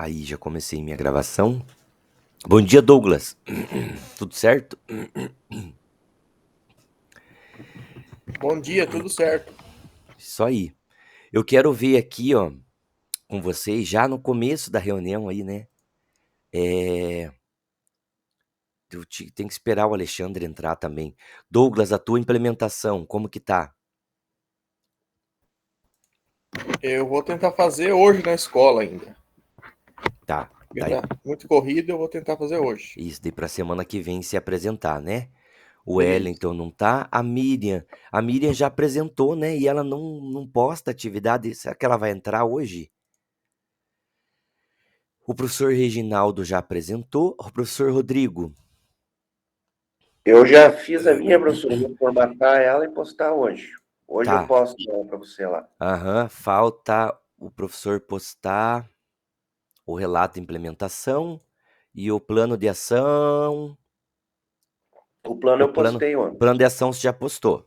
Aí, já comecei minha gravação. Bom dia, Douglas. Tudo certo? Bom dia, tudo certo. Isso aí. Eu quero ver aqui, ó, com vocês, já no começo da reunião aí, né? É... Tem que esperar o Alexandre entrar também. Douglas, a tua implementação, como que tá? Eu vou tentar fazer hoje na escola ainda. Tá. Porque Daí, tá muito corrido, eu vou tentar fazer hoje. isso, daí pra semana que vem se apresentar, né? O Isso. Wellington não tá, a Miriam. A Miriam já apresentou, né? E ela não posta atividade. Será que ela vai entrar hoje? O professor Reginaldo já apresentou. O professor Rodrigo. Eu já fiz a minha, professora, vou formatar ela e postar hoje. Hoje eu Tá. posto ela para você lá. Aham. Falta o professor postar o relato de implementação e o plano de ação. O plano O eu plano, postei o ontem. plano de ação você já postou.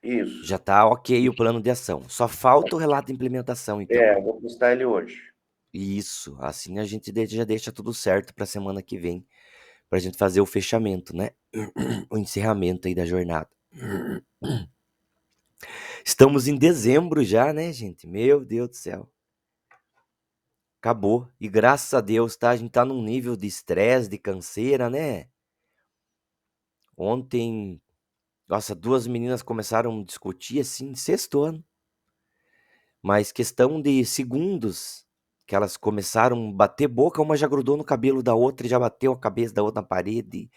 Isso. Já tá ok o plano de ação. Só falta o relato de implementação, então. É, eu vou postar ele hoje. Isso. Assim a gente já deixa tudo certo para semana que vem. Pra gente fazer o fechamento, né? O encerramento aí da jornada. Estamos em dezembro já, né, gente? Meu Deus do céu. Acabou. E graças a Deus, tá? A gente tá num nível de estresse, de canseira, né? Ontem, nossa, duas meninas começaram a discutir assim, sexto ano. Mas questão de segundos que elas começaram a bater boca, uma já grudou no cabelo da outra e já bateu a cabeça da outra na parede.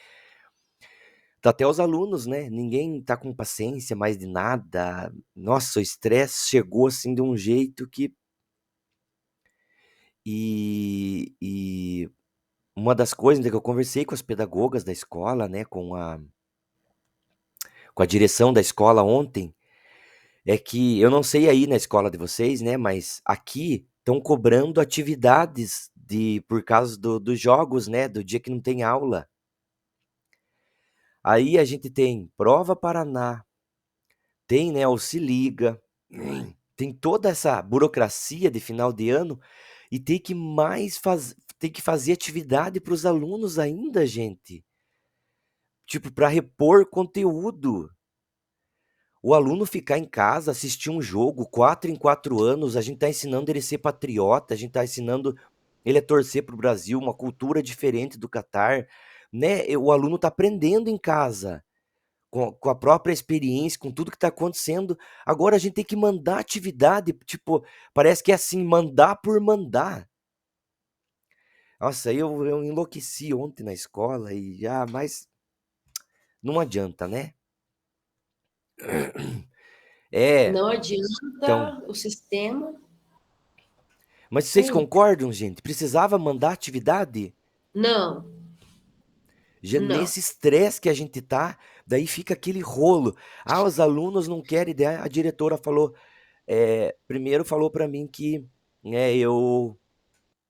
Tá até os alunos, né? Ninguém tá com paciência mais de nada. Nossa, o estresse chegou assim de um jeito que. E uma das coisas, né, que eu conversei com as pedagogas da escola, né, com a direção da escola ontem, é que eu não sei aí na escola de vocês, né, mas aqui estão cobrando atividades por causa dos jogos, né, do dia que não tem aula. Aí a gente tem Prova Paraná, tem, né, o Se Liga, tem toda essa burocracia de final de ano e tem que fazer atividade para os alunos ainda, gente. Tipo, para repor conteúdo. O aluno ficar em casa, assistir um jogo, 4 em 4 anos, a gente tá ensinando ele a ser patriota, a gente tá ensinando ele a torcer para o Brasil, uma cultura diferente do Catar, né? O aluno tá aprendendo em casa, com a própria experiência, com tudo que tá acontecendo. Agora a gente tem que mandar atividade, tipo, parece que é assim, mandar por mandar. Nossa, eu enlouqueci ontem na escola mas não adianta, né? É, Não então. adianta o sistema. Mas vocês concordam, gente? Precisava mandar atividade? Não, não. Nesse estresse que a gente tá, daí fica aquele rolo. Ah, os alunos não querem ideia. A diretora falou, primeiro falou para mim que, né,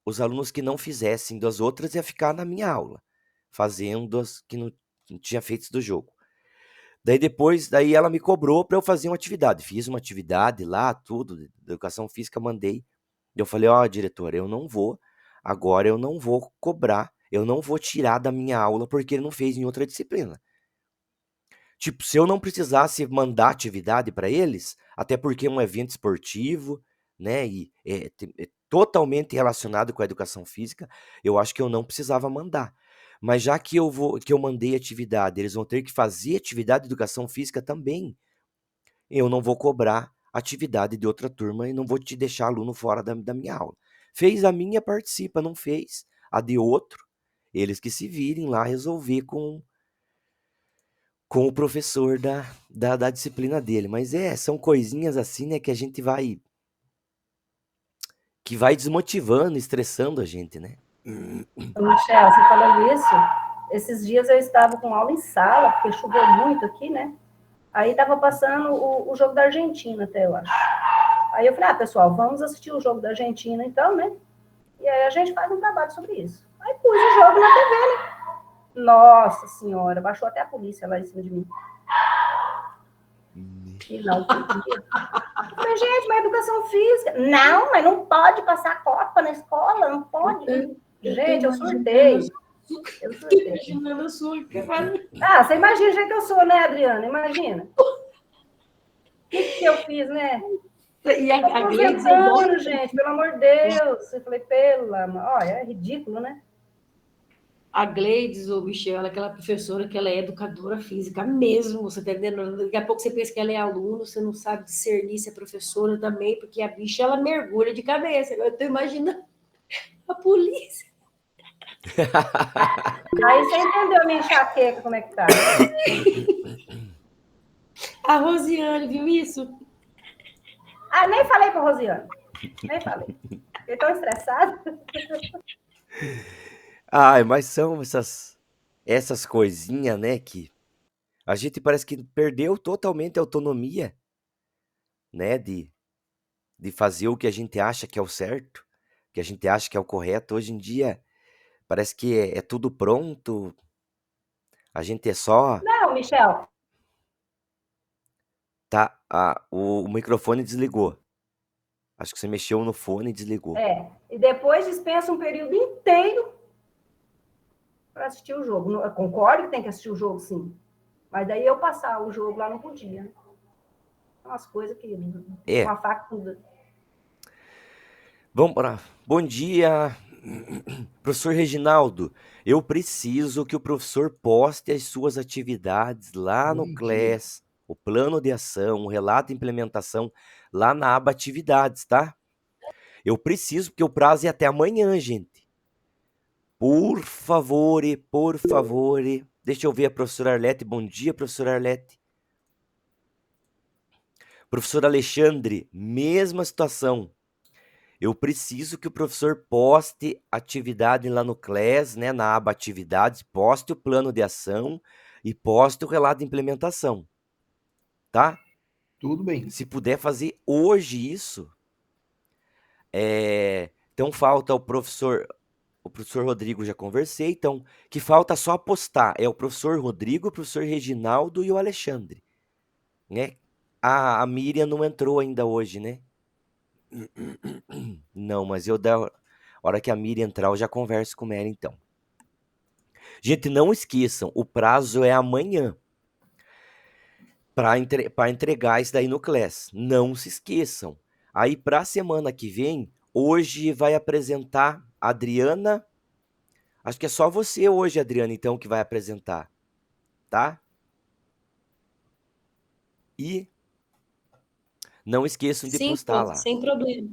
os alunos que não fizessem das outras ia ficar na minha aula, fazendo as que não tinha feito do jogo. Daí depois, daí ela me cobrou para eu fazer uma atividade. Fiz uma atividade lá, tudo, de educação física, mandei. Eu falei: "Ó, diretora, agora eu não vou cobrar, eu não vou tirar da minha aula porque ele não fez em outra disciplina". Tipo, se eu não precisasse mandar atividade para eles, até porque é um evento esportivo, né, e é totalmente relacionado com a educação física, eu acho que eu não precisava mandar. Mas já que eu mandei atividade, eles vão ter que fazer atividade de educação física também. Eu não vou cobrar atividade de outra turma e não vou te deixar aluno fora da minha aula. Fez a minha, participa, não fez a de outro, eles que se virem lá resolver com o professor da disciplina dele. Mas são coisinhas assim, né, que vai desmotivando, estressando a gente, né? Michel, você falando isso, esses dias eu estava com aula em sala, porque choveu muito aqui, né? Aí estava passando o jogo da Argentina, até eu acho. Aí eu falei, pessoal, vamos assistir o jogo da Argentina então, né? E aí a gente faz um trabalho sobre isso. Aí pus o jogo na TV, né? Nossa senhora, baixou até a polícia lá em cima de mim. E não podia. Eu falei, gente, mas educação física. Não, mas não pode passar copa na escola, não pode. Gente, eu surtei. Eu Tô surtei. imaginando a sua cara. Ah, você imagina o jeito que eu sou, né, Adriana? Imagina. O que eu fiz, né? E a Tô Gleides aposentando, gente, pelo amor de Deus. Eu falei, olha, é ridículo, né? A Gleides, ou Michel, ela é aquela professora que ela é educadora física mesmo, você tá entendendo? Daqui a pouco você pensa que ela é aluno, você não sabe discernir se é professora também, porque a bicha, ela mergulha de cabeça. Eu tô imaginando a polícia. Aí você entendeu a minha enxaqueca, como é que tá, né? A Rosiane, viu isso? Ah, nem falei pra Rosiane. Nem falei. Fiquei tão estressada. Ai, mas são essas coisinhas, né, que a gente parece que perdeu totalmente a autonomia, né, de fazer o que a gente acha que é o certo, que a gente acha que é o correto. Hoje em dia, parece que é tudo pronto, a gente é só. Não, Michel. Tá, o microfone desligou. Acho que você mexeu no fone e desligou. E depois dispensa um período inteiro para assistir o jogo. Eu concordo que tem que assistir o jogo, sim. Mas daí eu passar o jogo lá não podia, né? São umas coisas que. É. Uma faca com. Vamos para. Bom dia, professor Reginaldo. Eu preciso que o professor poste as suas atividades lá no CLES, o plano de ação, o relato de implementação, lá na aba atividades, tá? Eu preciso, porque o prazo é até amanhã, gente. Por favor, por favor. Deixa eu ver a professora Arlete. Bom dia, professora Arlete. Professor Alexandre, mesma situação. Eu preciso que o professor poste atividade lá no CLES, né, na aba atividades, poste o plano de ação e poste o relato de implementação, tá? Tudo bem. Se puder fazer hoje isso, então falta o professor Rodrigo, já conversei, então que falta só postar é o professor Rodrigo, o professor Reginaldo e o Alexandre, né? A Miriam não entrou ainda hoje, né? Não, mas a hora que a Miriam entrar, eu já converso com ela, então. Gente, não esqueçam, o prazo é amanhã para entregar isso daí no CLES. Não se esqueçam. Aí, para a semana que vem, hoje vai apresentar a Adriana. Acho que é só você hoje, Adriana, então, que vai apresentar, tá? E não esqueçam de Sim, postar pô, lá. sem problema.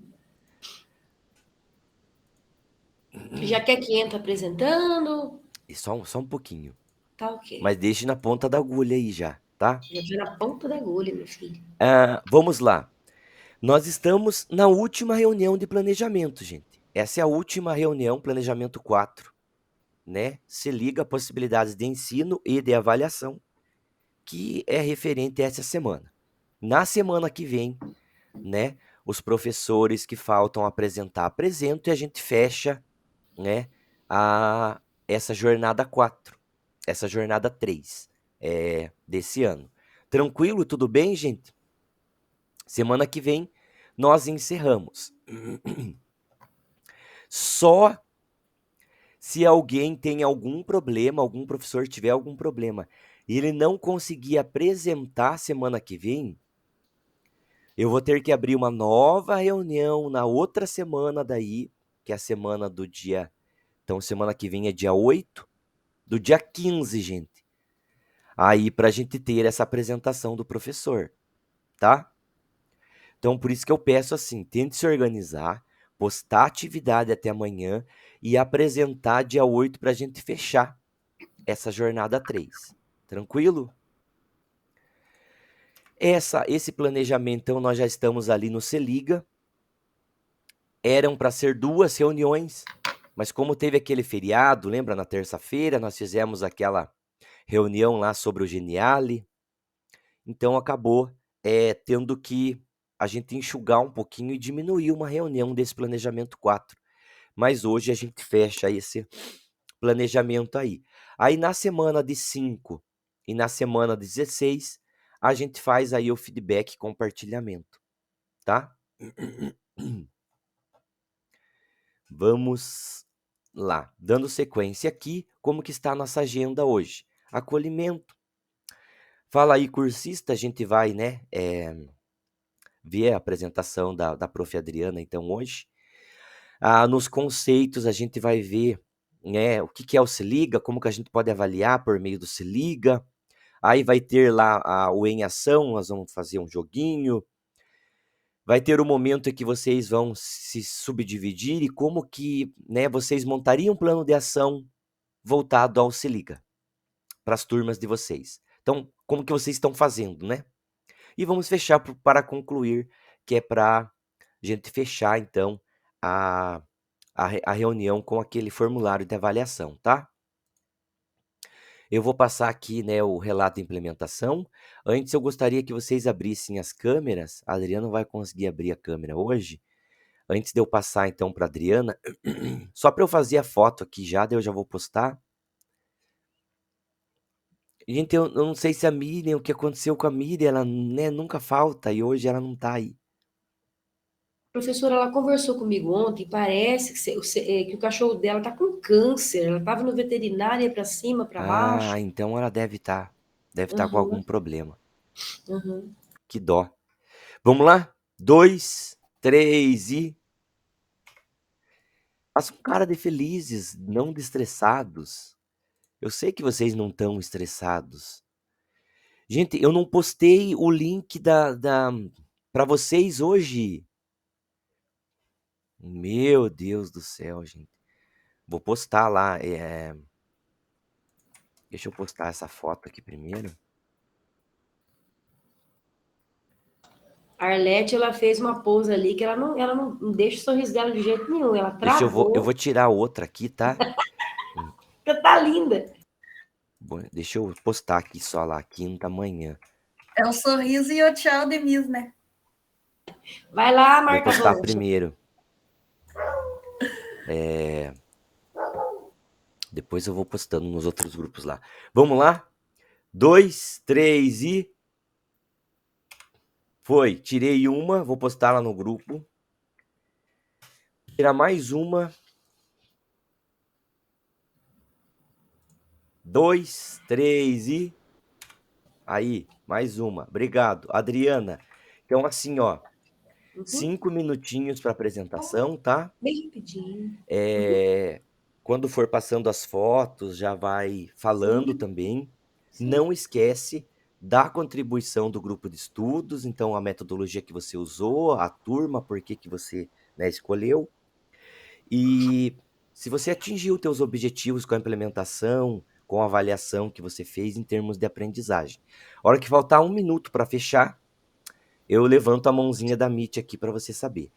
Já quer que entre apresentando? E só um pouquinho. Tá ok. Mas deixe na ponta da agulha aí já, tá? Já tô na ponta da agulha, meu filho. Vamos lá. Nós estamos na última reunião de planejamento, gente. Essa é a última reunião, planejamento 4, né? Se liga a possibilidades de ensino e de avaliação, que é referente a essa semana. Na semana que vem, né, os professores que faltam apresentar, apresentam e a gente fecha, né, essa jornada 4, essa jornada 3 desse ano. Tranquilo? Tudo bem, gente? Semana que vem nós encerramos. Só se alguém tem algum problema, algum professor tiver algum problema e ele não conseguir apresentar semana que vem, eu vou ter que abrir uma nova reunião na outra semana daí, que é a semana do dia. Então, semana que vem é dia 8, do dia 15, gente. Aí, pra gente ter essa apresentação do professor, tá? Então, por isso que eu peço assim, tente se organizar, postar atividade até amanhã e apresentar dia 8 pra gente fechar essa jornada 3. Tranquilo? Esse planejamento, então, nós já estamos ali no Se Liga. Eram para ser 2 reuniões, mas como teve aquele feriado, lembra, na terça-feira, nós fizemos aquela reunião lá sobre o Geniale, então acabou tendo que a gente enxugar um pouquinho e diminuir uma reunião desse planejamento 4. Mas hoje a gente fecha esse planejamento aí. Aí na semana de 5 e na semana 16, a gente faz aí o feedback e compartilhamento, tá? Vamos lá, dando sequência aqui, como que está a nossa agenda hoje? Acolhimento. Fala aí, cursista, a gente vai, né, ver a apresentação da Prof. Adriana, então, hoje. Nos conceitos, a gente vai ver, né, o que é o Se Liga, como que a gente pode avaliar por meio do Se Liga. Aí vai ter lá o Em Ação, nós vamos fazer um joguinho. Vai ter o momento em que vocês vão se subdividir e como que, né, vocês montariam um plano de ação voltado ao Se Liga, para as turmas de vocês. Então, como que vocês estão fazendo, né? E vamos fechar para concluir, que é para a gente fechar, então, a reunião com aquele formulário de avaliação, tá? Eu vou passar aqui, né, o relato de implementação. Antes, eu gostaria que vocês abrissem as câmeras. A Adriana não vai conseguir abrir a câmera hoje. Antes de eu passar, então, para a Adriana, só para eu fazer a foto aqui já, daí eu já vou postar. Gente, eu não sei se a Miriam, o que aconteceu com a Miriam, ela, né, nunca falta e hoje ela não tá aí. Professora, ela conversou comigo ontem, parece que o cachorro dela tá com câncer. Ela tava no veterinário, ia pra cima, pra baixo. Então ela deve estar com algum problema. Uhum. Que dó. Vamos lá? 2, 3 e... Faça um cara de felizes, não de estressados. Eu sei que vocês não estão estressados. Gente, eu não postei o link para vocês hoje. Meu Deus do céu, gente. Vou postar lá. Deixa eu postar essa foto aqui primeiro. A Arlete, ela fez uma pose ali que ela não deixa o sorriso dela de jeito nenhum. Ela travou. Eu vou tirar outra aqui, tá? Tá linda. Bom, deixa eu postar aqui só lá, quinta manhã. É o sorriso e o tchau de Miss, né? Vai lá, Vou marca postar roxa. primeiro. Depois eu vou postando nos outros grupos lá. Vamos lá? 2, 3 e... Foi. Tirei uma, vou postar lá no grupo. Tirar mais uma. 2, 3 e... Aí, mais uma. Obrigado. Adriana. Então, assim, ó. 5 minutinhos para apresentação, tá? Bem rapidinho. Quando for passando as fotos, já vai falando também. Sim. Não esquece da contribuição do grupo de estudos, então a metodologia que você usou, a turma, por que você, né, escolheu. E se você atingiu os teus objetivos com a implementação, com a avaliação que você fez em termos de aprendizagem. A hora que faltar 1 minuto para fechar, eu levanto a mãozinha da Meet aqui para você saber.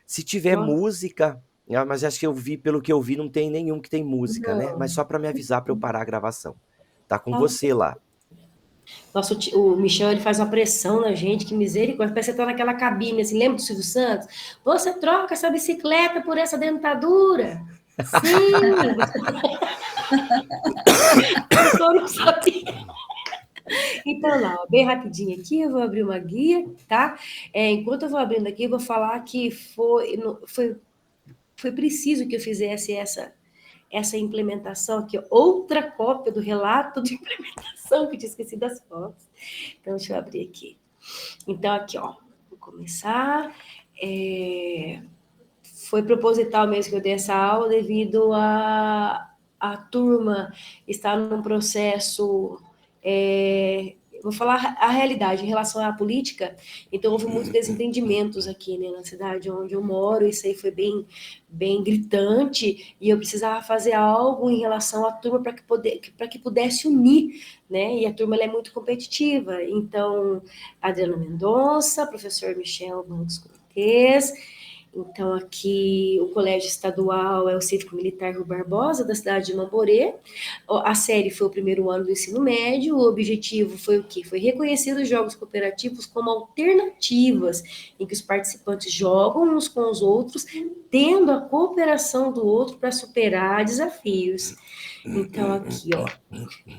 Se tiver música, mas acho que pelo que eu vi, não tem nenhum que tem música, né? Mas só para me avisar para eu parar a gravação. Tá com você lá. Nossa, o Michel, ele faz uma pressão na gente, que misericórdia, parece que você tá naquela cabine, assim, lembra do Silvio Santos? Você troca essa bicicleta por essa dentadura? Sim! Eu só não sabia. Então, lá, ó, bem rapidinho aqui, eu vou abrir uma guia, tá? Enquanto eu vou abrindo aqui, eu vou falar que foi preciso que eu fizesse essa implementação aqui, outra cópia do relato de implementação, que eu tinha esquecido das fotos. Então, deixa eu abrir aqui. Então, aqui, ó, vou começar. Foi proposital mesmo que eu dei essa aula, devido a turma estar num processo... vou falar a realidade em relação à política. Então, houve muitos desentendimentos aqui, né, na cidade onde eu moro. Isso aí foi bem, bem gritante, e eu precisava fazer algo em relação à turma para que pudesse unir, né? E a turma, ela é muito competitiva. Então, Adriana Mendonça, professor Michel Bancos Cortez, Então, aqui, o Colégio Estadual é o Cívico Militar Rui Barbosa, da cidade de Mamborê. A série foi o primeiro ano do ensino médio. O objetivo foi o quê? Foi reconhecer os jogos cooperativos como alternativas, em que os participantes jogam uns com os outros, tendo a cooperação do outro para superar desafios. Então, aqui, ó,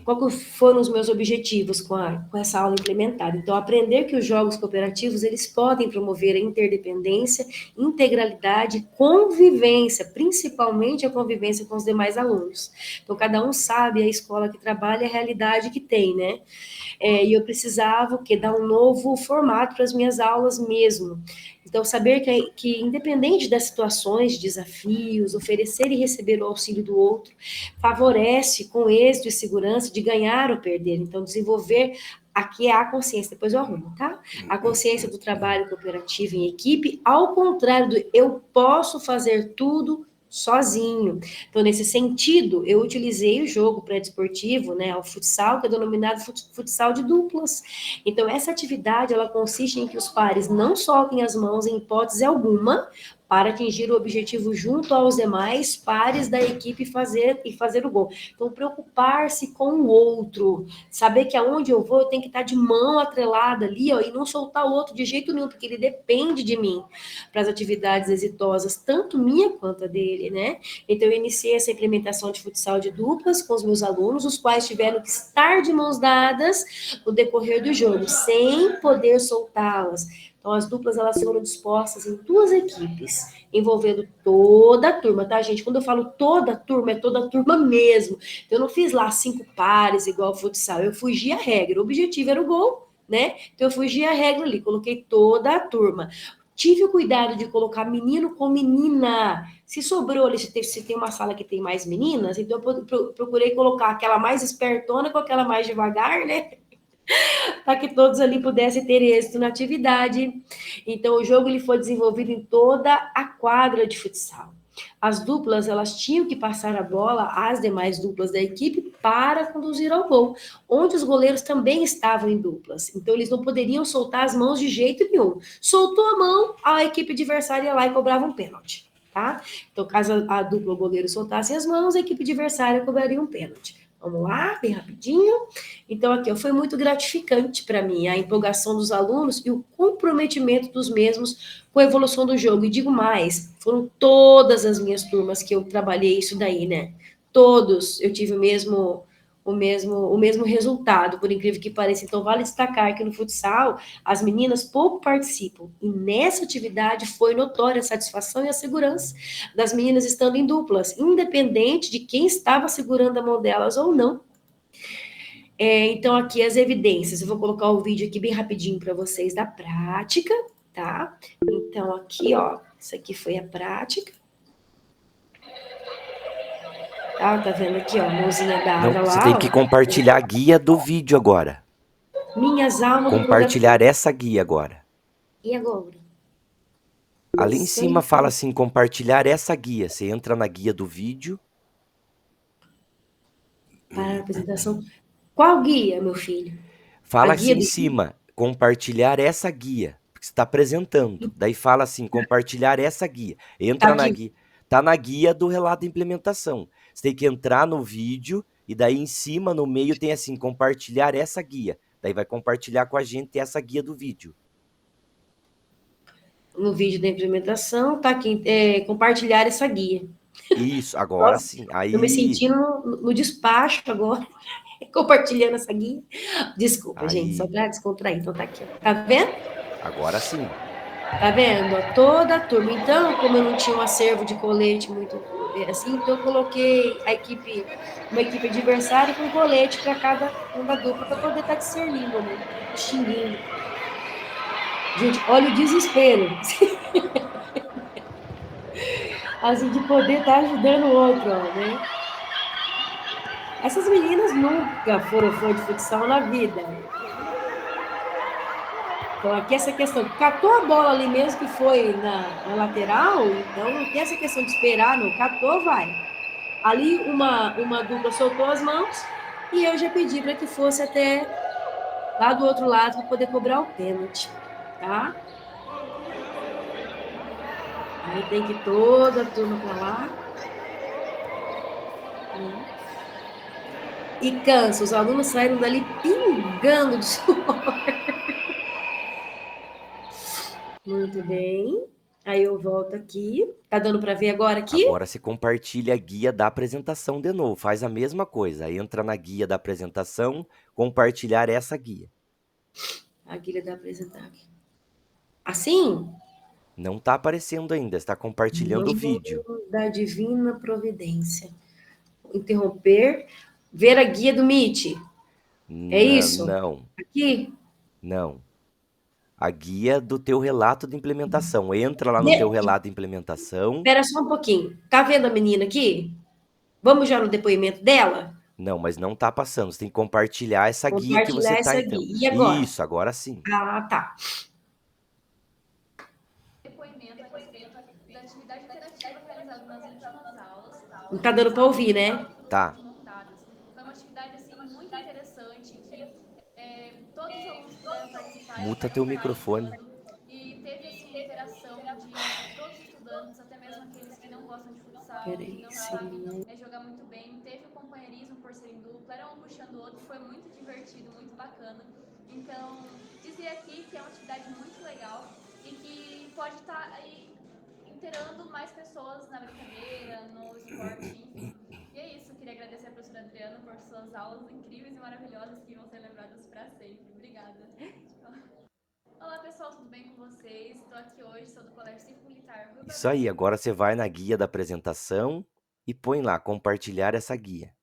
qual foram os meus objetivos com essa aula implementada? Então, aprender que os jogos cooperativos, eles podem promover a interdependência, integralidade e convivência, principalmente a convivência com os demais alunos. Então, cada um sabe a escola que trabalha, a realidade que tem, né? E eu precisava, dar um novo formato para as minhas aulas mesmo. Então, saber que independente das situações, desafios, oferecer e receber o auxílio do outro, favorece com êxito e segurança de ganhar ou perder. Então, desenvolver, aqui é a consciência, depois eu arrumo, tá? A consciência do trabalho cooperativo em equipe, ao contrário do eu posso fazer tudo sozinho. Então, nesse sentido, eu utilizei o jogo pré-desportivo, né, o futsal, que é denominado futsal de duplas. Então, essa atividade, ela consiste em que os pares não soltem as mãos em hipótese alguma, para atingir o objetivo junto aos demais pares da equipe fazer o gol. Então, preocupar-se com o outro, saber que aonde eu vou, eu tenho que estar de mão atrelada ali, ó, e não soltar o outro de jeito nenhum, porque ele depende de mim para as atividades exitosas, tanto minha quanto a dele, né? Então, eu iniciei essa implementação de futsal de duplas com os meus alunos, os quais tiveram que estar de mãos dadas no decorrer do jogo, sem poder soltá-las. Então, as duplas, elas foram dispostas em 2 equipes, envolvendo toda a turma, tá, gente? Quando eu falo toda a turma, é toda a turma mesmo. Então, eu não fiz lá 5 pares, igual ao futsal, eu fugi a regra. O objetivo era o gol, né? Então, eu fugi a regra ali, coloquei toda a turma. Tive o cuidado de colocar menino com menina. Se sobrou ali, se tem uma sala que tem mais meninas, então eu procurei colocar aquela mais espertona com aquela mais devagar, né? Para que todos ali pudessem ter êxito na atividade. Então, o jogo ele foi desenvolvido em toda a quadra de futsal. As duplas, elas tinham que passar a bola às demais duplas da equipe para conduzir ao gol, onde os goleiros também estavam em duplas. Então, eles não poderiam soltar as mãos de jeito nenhum. Soltou a mão, a equipe adversária ia lá e cobrava um pênalti, tá? Então, caso a dupla ou goleiro soltasse as mãos, a equipe adversária cobraria um pênalti. Vamos lá, bem rapidinho. Então, aqui, ó, foi muito gratificante para mim a empolgação dos alunos e o comprometimento dos mesmos com a evolução do jogo. E digo mais, foram todas as minhas turmas que eu trabalhei isso daí, né? Todos eu tive o mesmo resultado, por incrível que pareça. Então, vale destacar que no futsal, as meninas pouco participam. E nessa atividade foi notória a satisfação e a segurança das meninas estando em duplas, independente de quem estava segurando a mão delas ou não. Então, aqui as evidências. Eu vou colocar o vídeo aqui bem rapidinho para vocês da prática, tá? Então, aqui, ó, isso aqui foi a prática. Tá vendo aqui, ó, mãozinha dada Não, lá. você tem que compartilhar a guia do vídeo agora. Minhas aulas. Compartilhar essa guia agora. E agora? Ali em cima fala assim, compartilhar essa guia. Você entra na guia do vídeo. Para a apresentação. Qual guia, meu filho? Fala assim em cima, compartilhar essa guia. Porque você está apresentando. Daí fala assim, compartilhar essa guia. Entra na guia. Tá na guia do relato de implementação. Você tem que entrar no vídeo e daí em cima, no meio, tem assim, compartilhar essa guia. Daí vai compartilhar com a gente essa guia do vídeo. No vídeo da implementação, tá aqui, compartilhar essa guia. Isso, agora Nossa, sim. Aí... Eu me senti no despacho agora, compartilhando essa guia. Desculpa, gente, só para descontrair. Então tá aqui, tá vendo? Agora sim. Tá vendo? Toda a turma. Então, como eu não tinha um acervo de colete muito assim, então eu coloquei uma equipe adversária com colete para cada uma dupla, para poder estar discernindo, né? Distinguindo. Gente, olha o desespero. Assim, de poder estar ajudando o outro, ó, né? Essas meninas nunca foram fã de futsal na vida. Então, aqui essa questão, catou a bola ali mesmo que foi na lateral, então não tem essa questão de esperar, não, catou, vai. Ali uma dupla soltou as mãos e eu já pedi para que fosse até lá do outro lado para poder cobrar o pênalti, tá? Aí tem que ir toda a turma para lá. E cansa, os alunos saíram dali pingando de suor. Muito bem. Aí eu volto aqui. Tá dando para ver agora aqui? Agora você compartilha a guia da apresentação de novo. Faz a mesma coisa. Entra na guia da apresentação, compartilhar essa guia. A guia da apresentação. Assim? Não está aparecendo ainda, está compartilhando o vídeo. Da divina providência. Interromper. Ver a guia do Meet. É isso? Não. Aqui? Não. A guia do teu relato de implementação. Entra lá no teu relato de implementação. Espera só um pouquinho. Tá vendo a menina aqui? Vamos já no depoimento dela? Não, mas não tá passando. Você tem que compartilhar essa guia que você tá, então. E agora? Isso, agora sim. Ah, tá. Depoimento a respeito da atividade interativa realizada nas últimas aulas. Não tá dando para ouvir, né? Tá. Foi uma atividade assim, muito interessante, que todos os alunos puderam participar. Muta teu microfone. E teve assim, interação de todos os estudantes, até mesmo aqueles que não gostam de futsal, que não sabem jogar muito bem. Teve o companheirismo por ser em dupla, era um puxando o outro, foi muito divertido, muito bacana. Então, dizer aqui que é uma atividade muito legal e que pode estar aí inteirando mais pessoas na brincadeira, no esporte, enfim. E é isso, eu queria agradecer a professora Adriana por suas aulas incríveis e maravilhosas que vão ser lembradas para sempre. Obrigada. Olá pessoal, tudo bem com vocês? Estou aqui hoje, sou do Colégio Cívico Militar. Isso aí, agora você vai na guia da apresentação e põe lá, compartilhar essa guia.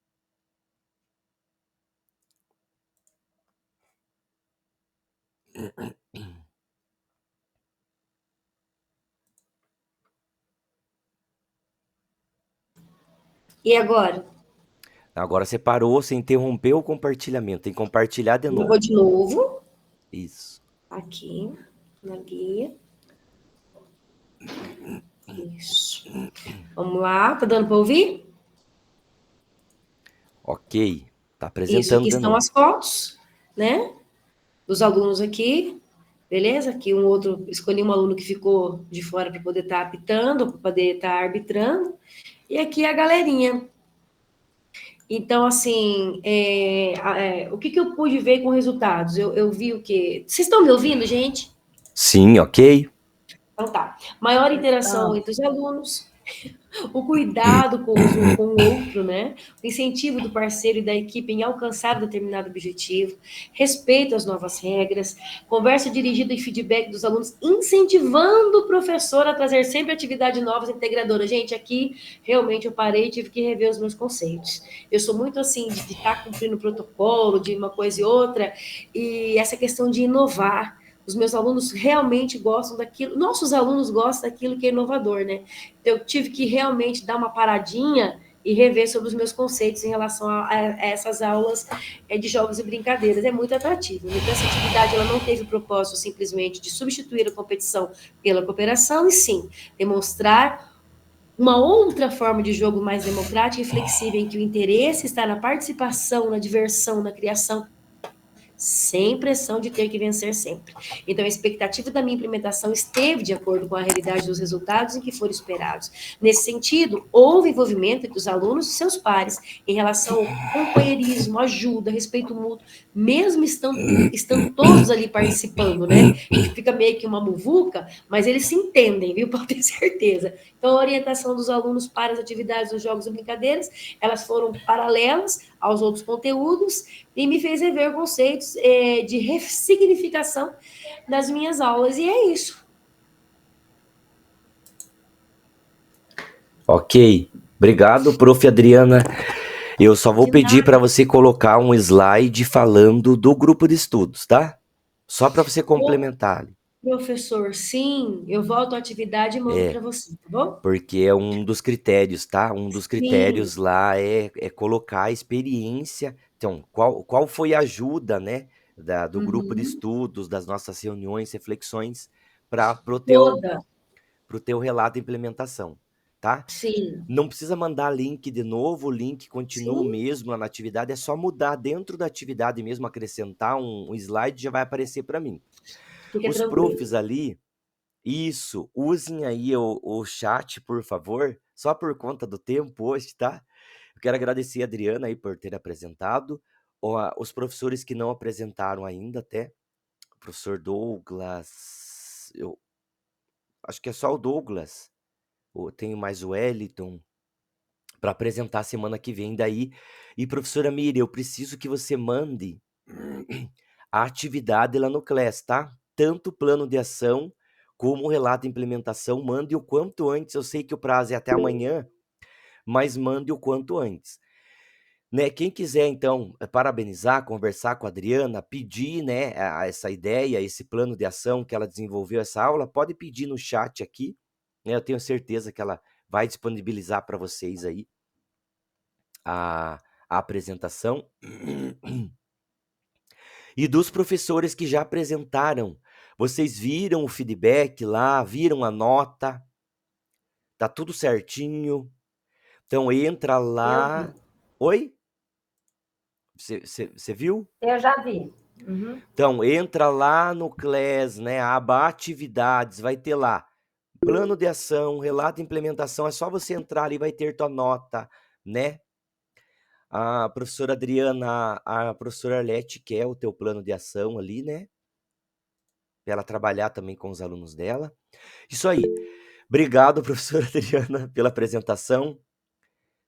E agora? Agora você parou, você interrompeu o compartilhamento. Tem que compartilhar de Eu novo. vou de novo. Isso. Aqui, na guia. Isso. Vamos lá, tá dando para ouvir? Ok. Tá Isso, apresentando aqui de estão novo. as fotos, né? Dos alunos aqui. Beleza? Aqui escolhi um aluno que ficou de fora para poder estar apitando, para poder estar arbitrando. E aqui a galerinha. Então, assim, o que eu pude ver com resultados? Eu vi o quê? Vocês estão me ouvindo, gente? Sim, ok. Então tá. Maior interação entre os alunos, o cuidado com o outro, né? O incentivo do parceiro e da equipe em alcançar determinado objetivo, respeito às novas regras, conversa dirigida e feedback dos alunos, incentivando o professor a trazer sempre atividade novas integradoras. Gente, aqui realmente eu parei e tive que rever os meus conceitos. Eu sou muito assim de estar cumprindo o protocolo, de uma coisa e outra, e essa questão de inovar. Os meus alunos realmente gostam daquilo, nossos alunos gostam daquilo que é inovador, né? Então, eu tive que realmente dar uma paradinha e rever sobre os meus conceitos em relação a essas aulas de jogos e brincadeiras. É muito atrativo. Então, essa atividade ela não teve o propósito simplesmente de substituir a competição pela cooperação, e sim, demonstrar uma outra forma de jogo mais democrática e flexível, em que o interesse está na participação, na diversão, na criação, sem pressão de ter que vencer sempre. Então, a expectativa da minha implementação esteve de acordo com a realidade dos resultados em que foram esperados. Nesse sentido, houve envolvimento entre os alunos e seus pares em relação ao companheirismo, ajuda, respeito mútuo, mesmo estando todos ali participando, né? Fica meio que uma muvuca, mas eles se entendem, viu? Pode ter certeza. Então, a orientação dos alunos para as atividades dos jogos e brincadeiras, elas foram paralelas aos outros conteúdos e me fez rever conceitos de ressignificação das minhas aulas, e é isso. Ok. Obrigado, prof. Adriana. Eu só vou pedir para você colocar um slide falando do grupo de estudos, tá? Só para você complementar ali. Professor, sim, eu volto à atividade e mando para você, tá bom? Porque é um dos critérios, tá? Um dos critérios lá é colocar a experiência. Então, qual foi a ajuda, né? Do grupo de estudos, das nossas reuniões, reflexões, pro teu relato de implementação, tá? Sim. Não precisa mandar link de novo, o link continua o mesmo lá na atividade, é só mudar dentro da atividade mesmo, acrescentar um slide, já vai aparecer para mim. Os profs ali, Isso, usem aí o chat, por favor, só por conta do tempo hoje, tá? Eu quero agradecer a Adriana aí por ter apresentado, os professores que não apresentaram ainda até, o professor Douglas, eu acho que é só o Douglas, tenho mais o Wellington, para apresentar semana que vem daí. E professora Miriam, eu preciso que você mande a atividade lá no CLES, tá? Tanto o plano de ação como o relato de implementação, mande o quanto antes. Eu sei que o prazo é até amanhã, mas mande o quanto antes. Né? Quem quiser, então, parabenizar, conversar com a Adriana, pedir, né, essa ideia, esse plano de ação que ela desenvolveu essa aula, pode pedir no chat aqui, né? Eu tenho certeza que ela vai disponibilizar para vocês aí a apresentação. E dos professores que já apresentaram, vocês viram o feedback lá, viram a nota, tá tudo certinho. Então entra Eu lá. vi. Oi? Você viu? Eu já vi. Uhum. Então entra lá no CLES, né? A aba atividades, vai ter lá plano de ação, relato de implementação. É só você entrar ali, vai ter tua nota, né? A professora Adriana, a professora Arlete quer o teu plano de ação ali, né? Pra ela trabalhar também com os alunos dela. Isso aí. Obrigado, professora Adriana, pela apresentação.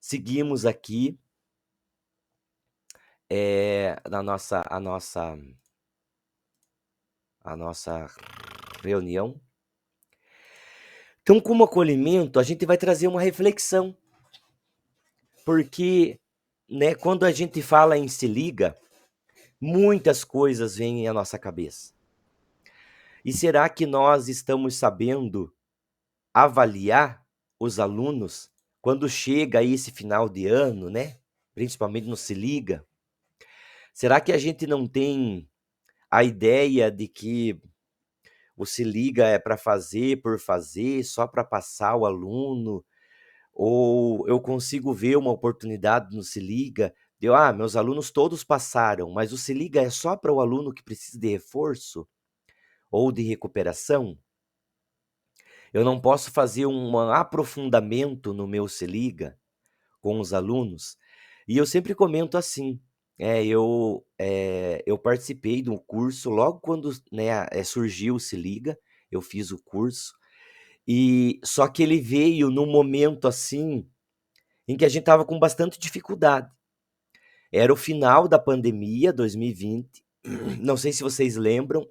Seguimos aqui na a nossa reunião. Então, como acolhimento, a gente vai trazer uma reflexão. Porque, né, quando a gente fala em se liga, muitas coisas vêm à nossa cabeça. E será que nós estamos sabendo avaliar os alunos quando chega aí esse final de ano, né? Principalmente no Se Liga? Será que a gente não tem a ideia de que o Se Liga é para fazer por fazer, só para passar o aluno? Ou eu consigo ver uma oportunidade no Se Liga de, meus alunos todos passaram, mas o Se Liga é só para o aluno que precisa de reforço ou de recuperação? Eu não posso fazer um aprofundamento no meu Se Liga com os alunos? E eu sempre comento assim, eu participei de um curso logo quando, né, surgiu o Se Liga, eu fiz o curso, e só que ele veio num momento assim, em que a gente estava com bastante dificuldade. Era o final da pandemia, 2020, não sei se vocês lembram,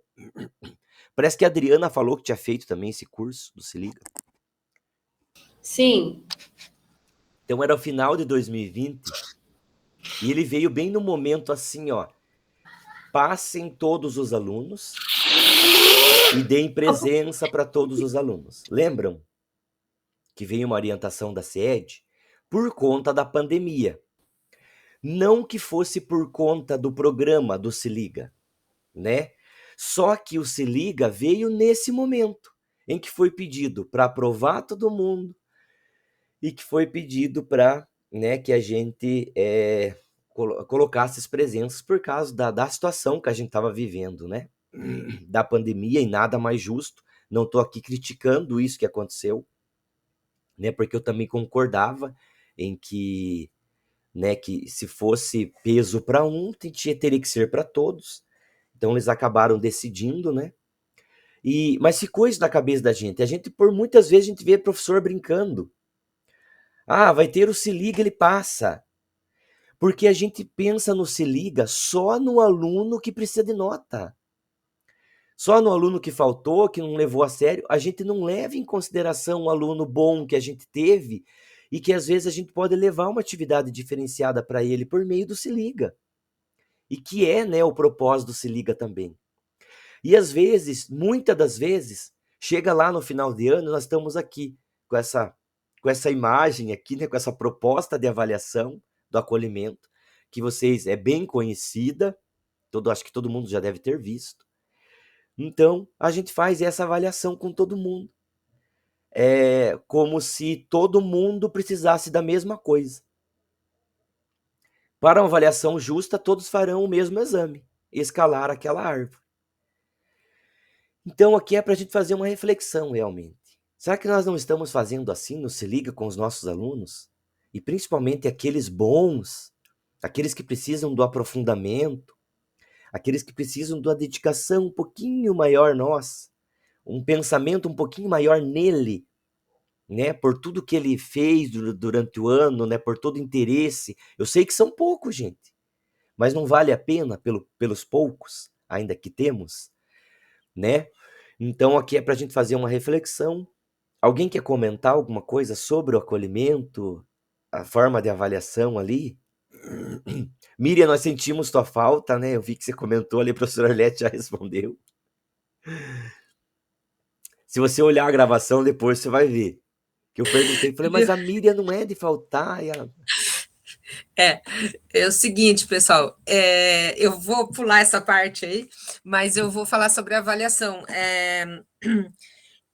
parece que a Adriana falou que tinha feito também esse curso do Se Liga. Sim. Então era o final de 2020 e ele veio bem no momento assim, ó. Passem todos os alunos e deem presença para todos os alunos. Lembram que veio uma orientação da SED por conta da pandemia? Não que fosse por conta do programa do Se Liga, né? Só que o Se Liga veio nesse momento em que foi pedido para aprovar todo mundo e que foi pedido para, né, que a gente colocasse as presenças por causa da situação que a gente estava vivendo, né? Da pandemia, e nada mais justo. Não estou aqui criticando isso que aconteceu, né? Porque eu também concordava em que, né, que se fosse peso para um, teria que ser para todos. Então eles acabaram decidindo, né? Mas ficou isso na cabeça da gente. A gente, por muitas vezes, a gente vê professor brincando. Vai ter o Se Liga, ele passa. Porque a gente pensa no Se Liga só no aluno que precisa de nota. Só no aluno que faltou, que não levou a sério. A gente não leva em consideração o aluno bom que a gente teve e que às vezes a gente pode levar uma atividade diferenciada para ele por meio do Se Liga. E que é, né, o propósito do Se Liga também. E às vezes, muitas das vezes, chega lá no final de ano, nós estamos aqui com essa imagem aqui, né, com essa proposta de avaliação do acolhimento, que vocês é bem conhecida, acho que todo mundo já deve ter visto. Então, a gente faz essa avaliação com todo mundo. É como se todo mundo precisasse da mesma coisa. Para uma avaliação justa, todos farão o mesmo exame, escalar aquela árvore. Então, aqui é para a gente fazer uma reflexão, realmente. Será que nós não estamos fazendo assim no Se Liga com os nossos alunos? E principalmente aqueles bons, aqueles que precisam do aprofundamento, aqueles que precisam de uma dedicação um pouquinho maior nossa, um pensamento um pouquinho maior nele, né? Por tudo que ele fez durante o ano, né? Por todo o interesse. Eu sei que são poucos, gente, mas não vale a pena pelos poucos, ainda que temos, né? Então, aqui é para a gente fazer uma reflexão. Alguém quer comentar alguma coisa sobre o acolhimento, a forma de avaliação ali? Miriam, nós sentimos tua falta, né? Eu vi que você comentou ali, a professora Arlete já respondeu. Se você olhar a gravação depois, você vai ver. Que eu perguntei, falei, mas a Miriam não é de faltar? E ela... É o seguinte, pessoal, eu vou pular essa parte aí, mas eu vou falar sobre a avaliação.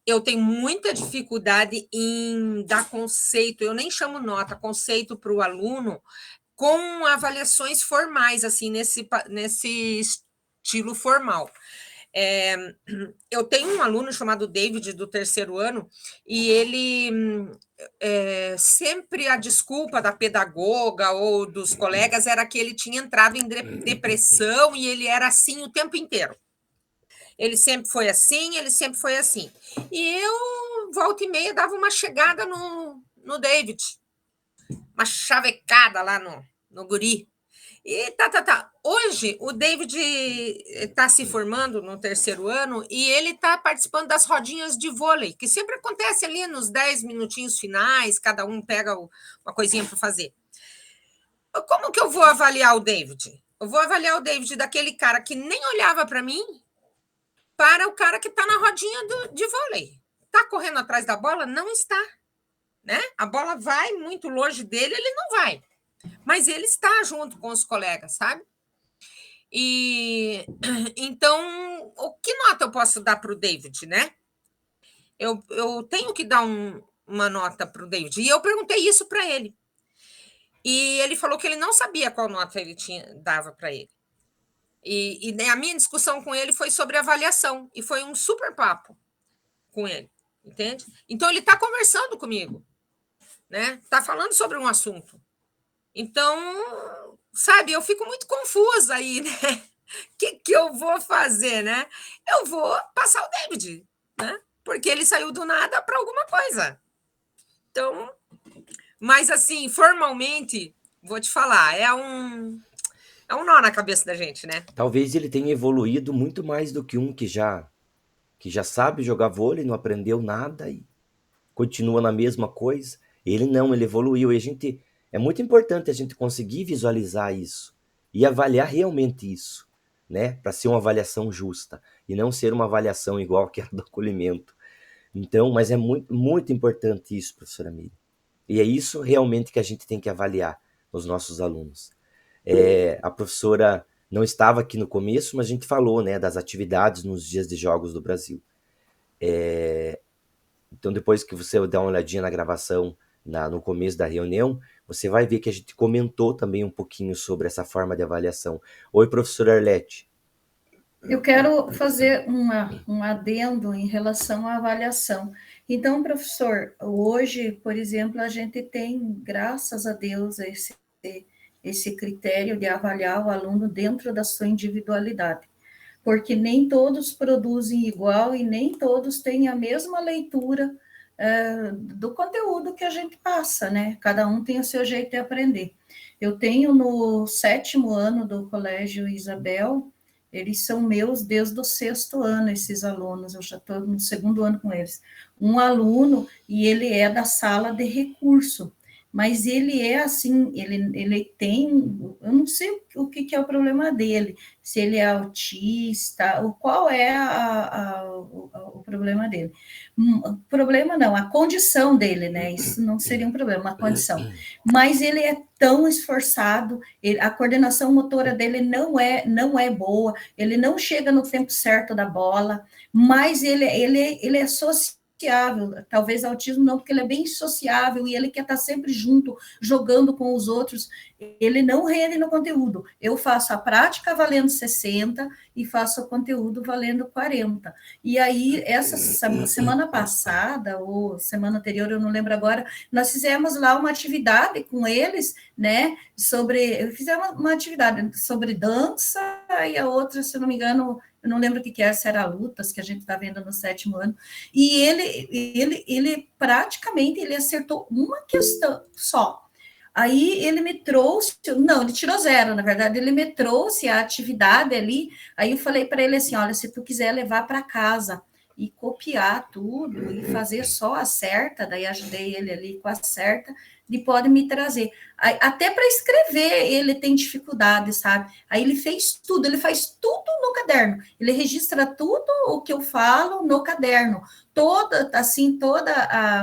Eu tenho muita dificuldade em dar conceito, eu nem chamo nota, conceito para o aluno com avaliações formais, assim, nesse estilo formal. Eu tenho um aluno chamado David, do 3º ano, e ele sempre a desculpa da pedagoga ou dos colegas era que ele tinha entrado em depressão e ele era assim o tempo inteiro. Ele sempre foi assim, ele sempre foi assim. E eu, volta e meia, dava uma chegada no David, uma chavecada lá no guri. E tá. Hoje, o David está se formando no 3º ano e ele está participando das rodinhas de vôlei, que sempre acontece ali nos 10 minutinhos finais, cada um pega uma coisinha para fazer. Como que eu vou avaliar o David? Eu vou avaliar o David daquele cara que nem olhava para mim para o cara que está na rodinha de vôlei. Está correndo atrás da bola? Não está. Né? A bola vai muito longe dele, ele não vai. Mas ele está junto com os colegas, sabe? E então, o que nota eu posso dar para o David, né? Eu tenho que dar uma nota para o David. E eu perguntei isso para ele. E ele falou que ele não sabia qual nota ele dava para ele. E a minha discussão com ele foi sobre avaliação. E foi um super papo com ele, entende? Então, ele está conversando comigo, né? Está falando sobre um assunto. Então, sabe, eu fico muito confusa aí, né? O que eu vou fazer, né? Eu vou passar o David, né? Porque ele saiu do nada para alguma coisa. Então, mas assim, formalmente, vou te falar, é um nó na cabeça da gente, né? Talvez ele tenha evoluído muito mais do que um que já sabe jogar vôlei, não aprendeu nada e continua na mesma coisa. Ele não, ele evoluiu. E é muito importante a gente conseguir visualizar isso e avaliar realmente isso, né? Para ser uma avaliação justa e não ser uma avaliação igual aquela do acolhimento. Então, mas é muito, muito importante isso, professora Miriam. E é isso realmente que a gente tem que avaliar nos nossos alunos. A professora não estava aqui no começo, mas a gente falou, né, das atividades nos dias de jogos do Brasil. Então, depois que você der uma olhadinha na gravação, no começo da reunião, você vai ver que a gente comentou também um pouquinho sobre essa forma de avaliação. Oi, professora Arlete. Eu quero fazer um adendo em relação à avaliação. Então, professor, hoje, por exemplo, a gente tem, graças a Deus, esse critério de avaliar o aluno dentro da sua individualidade, porque nem todos produzem igual e nem todos têm a mesma leitura do conteúdo que a gente passa, né? Cada um tem o seu jeito de aprender. Eu tenho no 7º ano do Colégio Isabel, eles são meus desde o 6º ano, esses alunos, eu já estou no 2º ano com eles. Um aluno, e ele é da sala de recurso, mas ele é assim, ele tem, eu não sei o que é o problema dele, se ele é autista, qual é o problema dele. Problema não, a condição dele, né, isso não seria um problema, uma condição. Mas ele é tão esforçado, a coordenação motora dele não é boa, ele não chega no tempo certo da bola, mas ele é sociável, sociável, talvez autismo não, porque ele é bem sociável e ele quer estar sempre junto, jogando com os outros, ele não rende no conteúdo. Eu faço a prática valendo 60 e faço o conteúdo valendo 40. E aí, essa semana passada, ou semana anterior, eu não lembro agora, nós fizemos lá uma atividade com eles, né, fizemos uma atividade sobre dança, e a outra, se eu não me engano, eu não lembro o que era, se era lutas, que a gente está vendo no 7º ano, e ele praticamente, ele acertou uma questão só. Aí ele me trouxe, não, ele tirou 0, na verdade, ele me trouxe a atividade ali, aí eu falei para ele assim, olha, se tu quiser levar para casa e copiar tudo e fazer só a certa, daí ajudei ele ali com a certa, ele pode me trazer. Aí, até para escrever ele tem dificuldade, sabe? Aí ele fez tudo, ele faz tudo no caderno, ele registra tudo o que eu falo no caderno, toda,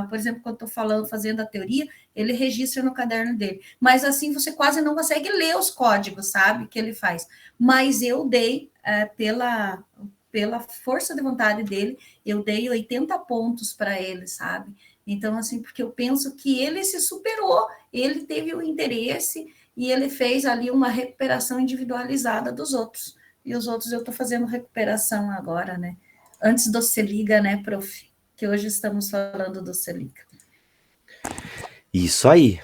por exemplo, quando estou fazendo a teoria, ele registra no caderno dele, mas assim você quase não consegue ler os códigos, sabe, que ele faz, mas eu dei, pela força de vontade dele, eu dei 80 pontos para ele, sabe, então assim, porque eu penso que ele se superou, ele teve o interesse, e ele fez ali uma recuperação individualizada dos outros, e os outros eu estou fazendo recuperação agora, né, antes do Se Liga, né, prof, que hoje estamos falando do Se Liga. Isso aí,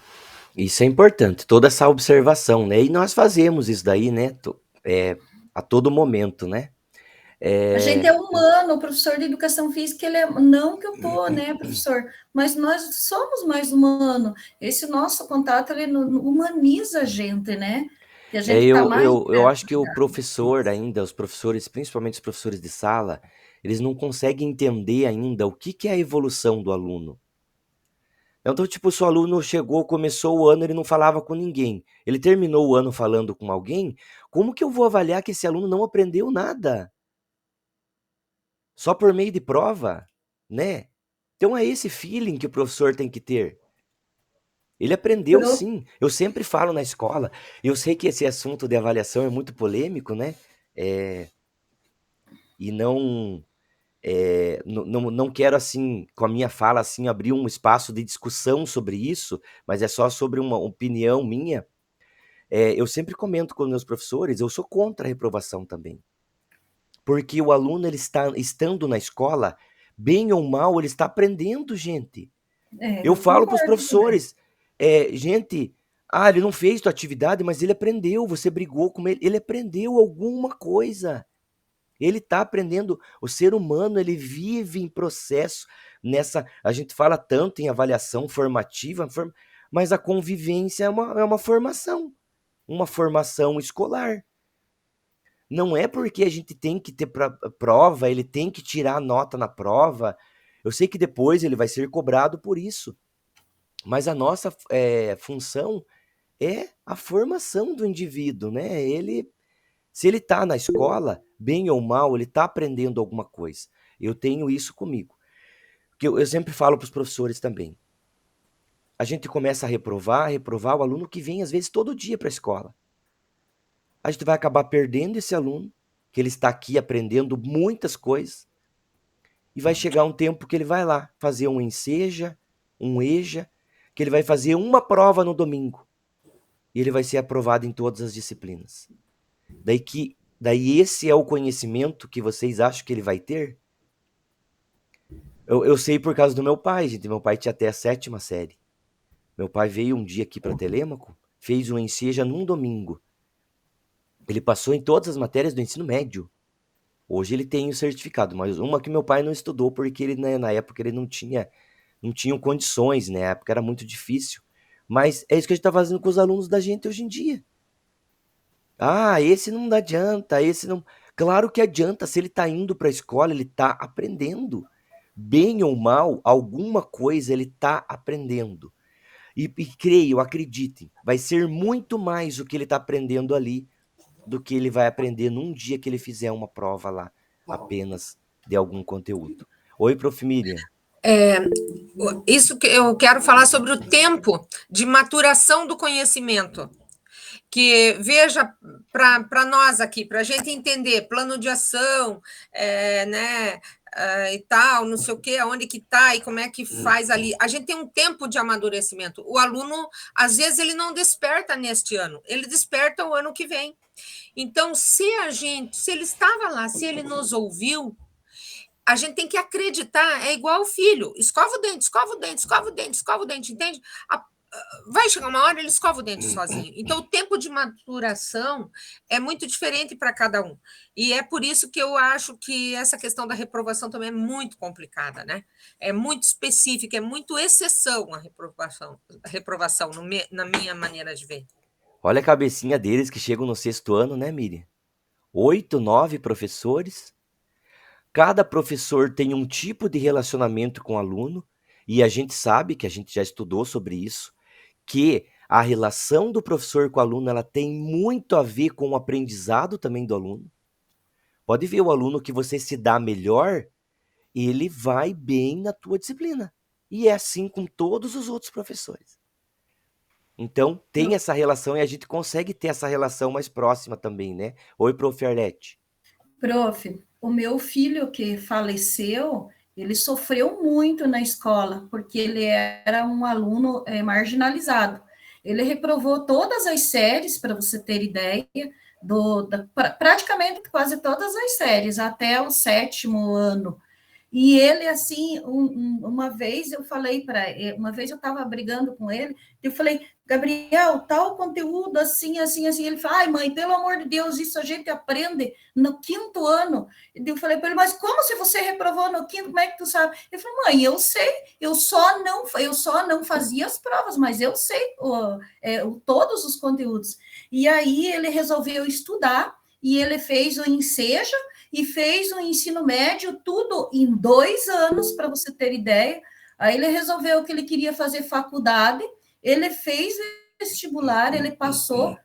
isso é importante, toda essa observação, né? E nós fazemos isso daí, né? A todo momento, né? A gente é humano, o professor de educação física, ele é, não que eu tô, né, professor, mas nós somos mais humanos. Esse nosso contato, ele humaniza a gente, né? Que a gente tá mais eu acho que o professor ainda, os professores, principalmente os professores de sala, eles não conseguem entender ainda o que é a evolução do aluno. Então, tipo, se o aluno chegou, começou o ano, ele não falava com ninguém. Ele terminou o ano falando com alguém, como que eu vou avaliar que esse aluno não aprendeu nada? Só por meio de prova, né? Então é esse feeling que o professor tem que ter. Ele aprendeu sim. Eu sempre falo na escola, eu sei que esse assunto de avaliação é muito polêmico, né? E não quero, assim, com a minha fala, assim, abrir um espaço de discussão sobre isso, mas é só sobre uma opinião minha. Eu sempre comento com meus professores, eu sou contra a reprovação também. Porque o aluno, ele está estando na escola, bem ou mal, ele está aprendendo, gente. Eu falo para os professores, gente, ele não fez tua atividade, mas ele aprendeu, você brigou com ele aprendeu alguma coisa. Ele está aprendendo, o ser humano, ele vive em processo a gente fala tanto em avaliação formativa, mas a convivência é uma formação escolar. Não é porque a gente tem que ter prova, ele tem que tirar nota na prova. Eu sei que depois ele vai ser cobrado por isso, mas a nossa função é a formação do indivíduo, né? Se ele está na escola, bem ou mal, ele está aprendendo alguma coisa. Eu tenho isso comigo. Porque eu sempre falo para os professores também. A gente começa a reprovar o aluno que vem, às vezes, todo dia para a escola. A gente vai acabar perdendo esse aluno, que ele está aqui aprendendo muitas coisas, e vai chegar um tempo que ele vai lá fazer um ENSEJA, um EJA, que ele vai fazer uma prova no domingo, e ele vai ser aprovado em todas as disciplinas. Daí esse é o conhecimento que vocês acham que ele vai ter? Eu sei por causa do meu pai, gente. Meu pai tinha até a 7ª série. Meu pai veio um dia aqui para Telêmaco, fez um ENSEJA num domingo. Ele passou em todas as matérias do ensino médio. Hoje ele tem o certificado, mas uma que meu pai não estudou porque ele, né, na época ele não tinha condições, né? Na época era muito difícil. Mas é isso que a gente está fazendo com os alunos da gente hoje em dia. Esse não adianta, esse não... Claro que adianta, se ele está indo para a escola, ele está aprendendo. Bem ou mal, alguma coisa ele está aprendendo. E creio, acreditem, vai ser muito mais o que ele está aprendendo ali do que ele vai aprender num dia que ele fizer uma prova lá, apenas de algum conteúdo. Oi, Prof. Miriam. Isso que eu quero falar sobre o tempo de maturação do conhecimento. Que, veja, para nós aqui, para a gente entender plano de ação, né, e tal, não sei o quê, aonde que está e como é que faz ali. A gente tem um tempo de amadurecimento. O aluno, às vezes, ele não desperta neste ano, ele desperta o ano que vem. Então, se ele estava lá, se ele nos ouviu, a gente tem que acreditar, é igual o filho, escova o dente, escova o dente, escova o dente, escova o dente, entende? Vai chegar uma hora, ele escova o dente sozinho. Então, o tempo de maturação é muito diferente para cada um. E é por isso que eu acho que essa questão da reprovação também é muito complicada, né? É muito específica, é muito exceção a reprovação na minha maneira de ver. Olha a cabecinha deles que chegam no 6º ano, né, Miriam? 8, 9 professores. Cada professor tem um tipo de relacionamento com o aluno, e a gente sabe, que a gente já estudou sobre isso, que a relação do professor com o aluno, ela tem muito a ver com o aprendizado também do aluno. Pode ver o aluno que você se dá melhor, ele vai bem na tua disciplina. E é assim com todos os outros professores. Então, tem essa relação e a gente consegue ter essa relação mais próxima também, né? Oi, prof. Arlete. Prof, o meu filho que faleceu, ele sofreu muito na escola, porque ele era um aluno marginalizado. Ele reprovou todas as séries, para você ter ideia, praticamente quase todas as séries, até o 7º ano. E ele, assim, uma vez eu falei para ele, uma vez eu estava brigando com ele, eu falei, Gabriel, tal conteúdo, assim, assim, assim. Ele falou, ai, mãe, pelo amor de Deus, isso a gente aprende no 5º ano. Eu falei para ele, mas como se você reprovou no 5º, como é que tu sabe? Ele falou, mãe, eu sei, eu só não fazia as provas, mas eu sei todos os conteúdos. E aí ele resolveu estudar, e ele fez o Enseja, e fez o ensino médio, tudo em 2 anos, para você ter ideia. Aí ele resolveu que ele queria fazer faculdade, ele fez vestibular, ele passou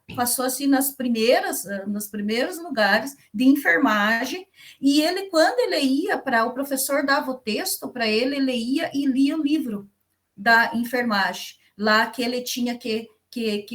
assim nos primeiros lugares de enfermagem, e ele, quando ele ia para o professor dava o texto para ele, ele ia e lia o livro da enfermagem, lá que ele tinha que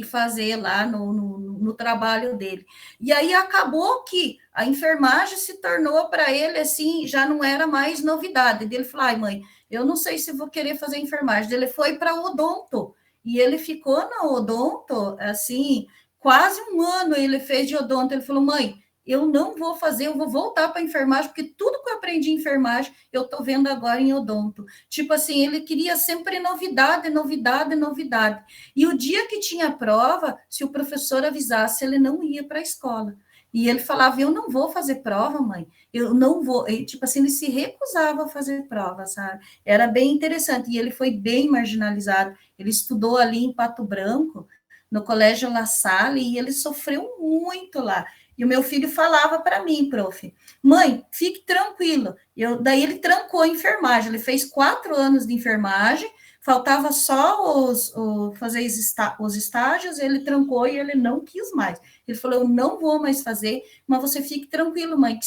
fazer lá no trabalho dele. E aí acabou que a enfermagem se tornou para ele assim, já não era mais novidade. Ele falou, ai, mãe, eu não sei se vou querer fazer enfermagem. Ele foi para odonto, e ele ficou na odonto, assim, quase 1 ano ele fez de odonto. Ele falou, mãe, eu não vou fazer, eu vou voltar para a enfermagem, porque tudo que eu aprendi em enfermagem, eu estou vendo agora em odonto. Tipo assim, ele queria sempre novidade, novidade, novidade. E o dia que tinha prova, se o professor avisasse, ele não ia para a escola. E ele falava, eu não vou fazer prova, mãe, eu não vou. E, tipo assim, ele se recusava a fazer prova, sabe? Era bem interessante, e ele foi bem marginalizado. Ele estudou ali em Pato Branco, no Colégio La Salle, e ele sofreu muito lá. E o meu filho falava para mim, prof, mãe, fique tranquilo. Daí ele trancou a enfermagem, ele fez 4 anos de enfermagem, faltava só fazer os estágios, ele trancou e ele não quis mais. Ele falou, eu não vou mais fazer, mas você fique tranquilo, mãe, que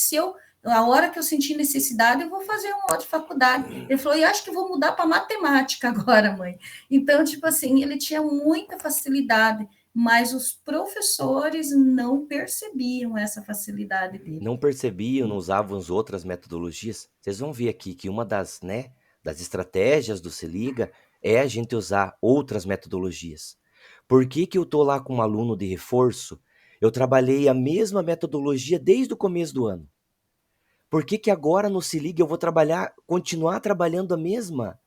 a hora que eu sentir necessidade, eu vou fazer uma outra faculdade. Ele falou, eu acho que vou mudar para matemática agora, mãe. Então, tipo assim, ele tinha muita facilidade, mas os professores não percebiam essa facilidade dele. Não percebiam, não usavam as outras metodologias. Vocês vão ver aqui que uma das estratégias do Se Liga é a gente usar outras metodologias. Por que eu estou lá com um aluno de reforço? Eu trabalhei a mesma metodologia desde o começo do ano. Por que agora no Se Liga eu vou continuar trabalhando a mesma?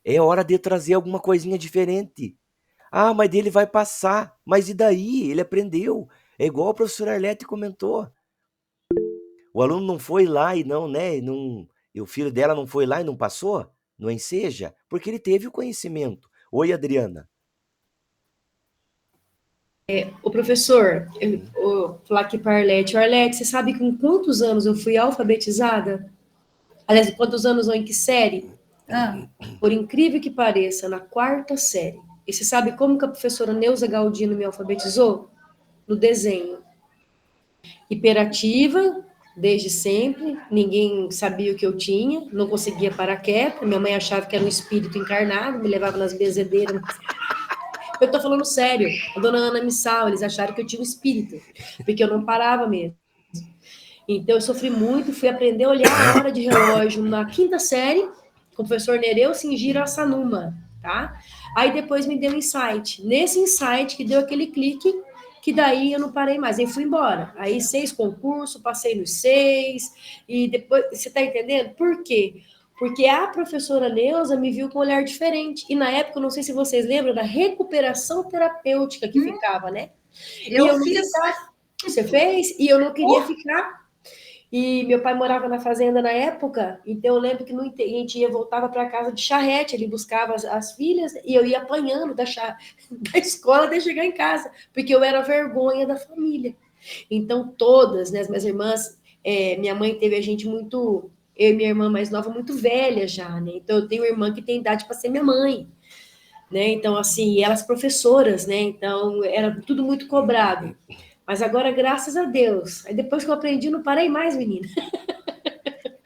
É hora de eu trazer alguma coisinha diferente. Ah, mas ele vai passar. Mas e daí? Ele aprendeu. É igual o professor Arlete comentou. O aluno não foi lá e e o filho dela não foi lá e não passou? No Enseja? Porque ele teve o conhecimento. Oi, Adriana. O professor, eu vou falar aqui para a Arlete. Arlete, você sabe com quantos anos eu fui alfabetizada? Aliás, quantos anos ou em que série? Por incrível que pareça, na 4ª série. E você sabe como que a professora Neuza Galdino me alfabetizou? No desenho. Hiperativa, desde sempre, ninguém sabia o que eu tinha, não conseguia parar quieta, minha mãe achava que era um espírito encarnado, me levava nas benzedeiras. Eu tô falando sério, a dona Ana Missal, eles acharam que eu tinha um espírito, porque eu não parava mesmo. Então, eu sofri muito, fui aprender a olhar a hora de relógio na 5ª série, com o professor Nereu Singira Sanuma, tá? Aí depois me deu um insight. Nesse insight que deu aquele clique, que daí eu não parei mais, aí fui embora. Aí 6 concursos, passei nos 6, e depois, você tá entendendo? Por quê? Porque a professora Neuza me viu com um olhar diferente. E na época, eu não sei se vocês lembram da recuperação terapêutica que ficava, né? Eu fiz. Você fez? E eu não queria ficar. E meu pai morava na fazenda na época, então eu lembro que a gente voltava para casa de charrete, ele buscava as filhas e eu ia apanhando da escola até chegar em casa, porque eu era a vergonha da família. Então todas, né, as minhas irmãs, minha mãe teve a gente muito, eu e minha irmã mais nova, muito velha já, né? Então eu tenho uma irmã que tem idade para ser minha mãe, né? Então assim, elas professoras, né? Então era tudo muito cobrado. Mas agora, graças a Deus. Aí depois que eu aprendi, não parei mais, menina.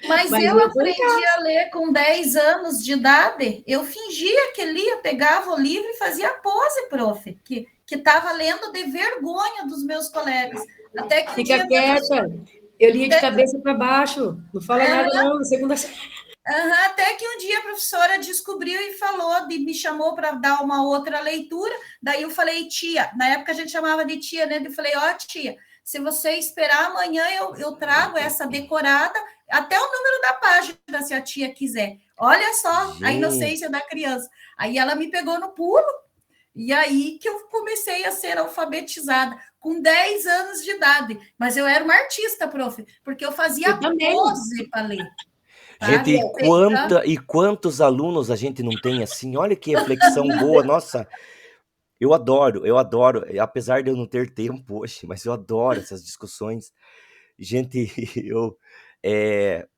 Mas eu aprendi a ler com 10 anos de idade. Eu fingia que lia, pegava o livro e fazia pose, prof. Que estava lendo de vergonha dos meus colegas. Até que Fica quieta. Eu lia de cabeça para baixo. Não fala nada, não. Segunda até que um dia a professora descobriu e falou, me chamou para dar uma outra leitura. Daí eu falei, tia, na época a gente chamava de tia, né? Eu falei, tia, se você esperar amanhã, eu trago essa decorada, até o número da página, se a tia quiser. Olha só a inocência da criança. Aí ela me pegou no pulo, e aí que eu comecei a ser alfabetizada, com 10 anos de idade. Mas eu era uma artista, prof, porque eu fazia pose para ler. Gente, e quantos alunos a gente não tem assim? Olha que reflexão boa, nossa. Eu adoro, apesar de eu não ter tempo hoje, mas eu adoro essas discussões. Gente,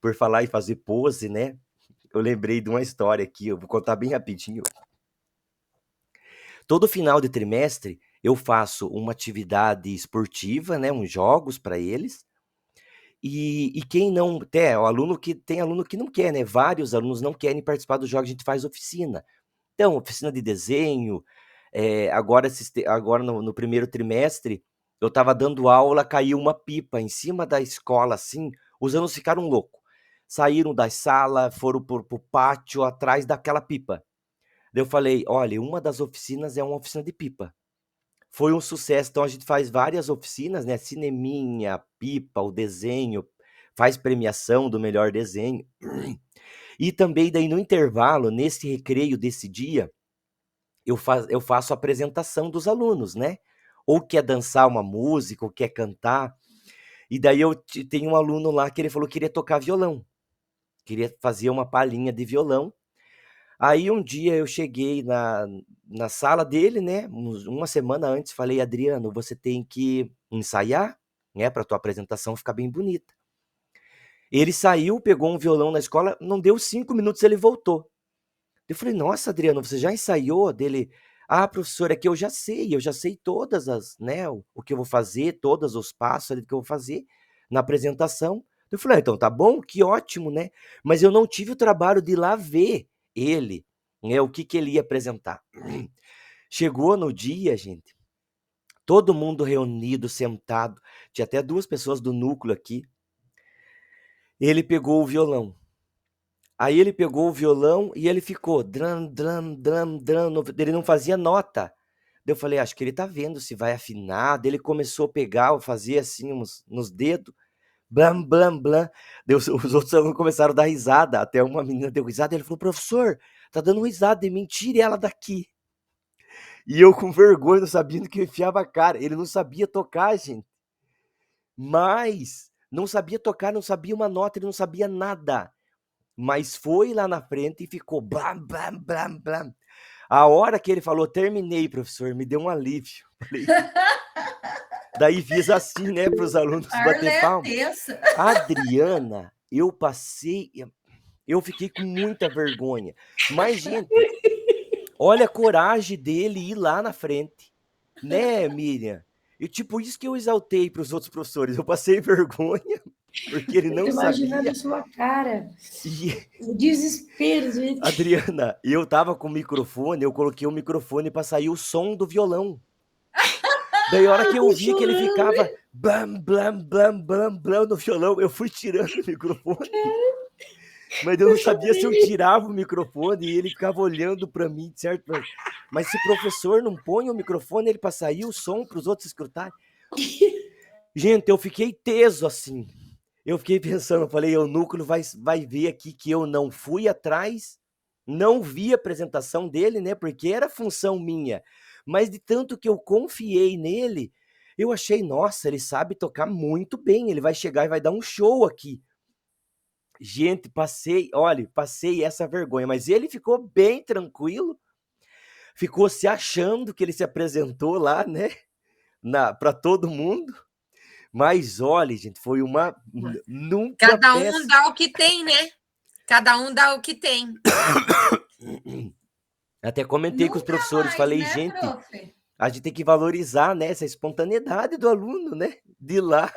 por falar em fazer pose, né? Eu lembrei de uma história aqui, eu vou contar bem rapidinho. Todo final de trimestre, eu faço uma atividade esportiva, né? Uns jogos para eles. E quem não tem aluno que não quer, né? Vários alunos não querem participar do jogo, a gente faz oficina. Então, oficina de desenho. Agora no primeiro trimestre, eu estava dando aula, caiu uma pipa em cima da escola, assim, os alunos ficaram loucos. Saíram da sala, foram pro pátio atrás daquela pipa. Daí eu falei, olha, uma das oficinas é uma oficina de pipa. Foi um sucesso, então a gente faz várias oficinas, né? Cineminha, pipa, o desenho, faz premiação do melhor desenho. E também daí no intervalo, nesse recreio desse dia, eu faço a apresentação dos alunos, né? Ou quer dançar uma música, ou quer cantar. E daí eu tenho um aluno lá que ele falou que queria tocar violão. Queria fazer uma palhinha de violão. Aí um dia eu cheguei na sala dele, né? Uma semana antes, falei, Adriano, você tem que ensaiar, né? Para tua apresentação ficar bem bonita. Ele saiu, pegou um violão na escola, não deu 5 minutos, ele voltou. Eu falei, nossa, Adriano, você já ensaiou? Dele, professor, é que eu já sei todas as, né? O que eu vou fazer, todos os passos ali que eu vou fazer na apresentação. Eu falei, então tá bom, que ótimo, né? Mas eu não tive o trabalho de ir lá ver ele, né, o que ele ia apresentar. Chegou no dia, gente, todo mundo reunido, sentado, tinha até 2 pessoas do núcleo aqui. Ele pegou o violão. Aí ele pegou o violão e ele ficou dram, dram, dram, dram, ele não fazia nota. Daí eu falei, acho que ele tá vendo se vai afinar. Daí ele começou a pegar, fazer assim nos dedos, blam, blam, blam. Daí os outros alunos começaram a dar risada, até uma menina deu risada, ele falou, professor, tá dando risada de mim, tire ela daqui. E eu com vergonha, não sabendo que eu enfiava a cara. Ele não sabia tocar, gente. Mas não sabia tocar, não sabia uma nota, ele não sabia nada. Mas foi lá na frente e ficou blam, blam, blam, blam. A hora que ele falou, terminei, professor, me deu um alívio. Falei, daí fiz assim, né, para os alunos bater palma. Adriana, eu fiquei com muita vergonha. Mas, gente, olha a coragem dele ir lá na frente, né, Miriam? E tipo, isso que eu exaltei para os outros professores. Eu passei vergonha, porque ele não sabia. Imaginando a sua cara. O desespero, gente. Adriana, eu tava com o microfone, eu coloquei o microfone para sair o som do violão. Daí a hora que eu vi que ele ficava blam, blam, blam, blam, blam no violão, eu fui tirando o microfone. Mas eu não sabia se eu tirava o microfone e ele ficava olhando para mim, certo? Mas se o professor não põe o microfone ele para sair o som para os outros escutarem. Gente, eu fiquei teso assim. Eu fiquei pensando, eu falei, o núcleo vai ver aqui que eu não fui atrás, não vi a apresentação dele, né? Porque era função minha. Mas de tanto que eu confiei nele, eu achei, nossa, ele sabe tocar muito bem, ele vai chegar e vai dar um show aqui. Gente, passei essa vergonha, mas ele ficou bem tranquilo, ficou se achando que ele se apresentou lá, né, para todo mundo, mas olha, gente, foi uma nunca Cada um dá o que tem, né? Cada um dá o que tem. Até comentei com os professores, falei, né, gente, prof? a gente tem que valorizar, né, essa espontaneidade do aluno, né, de lá,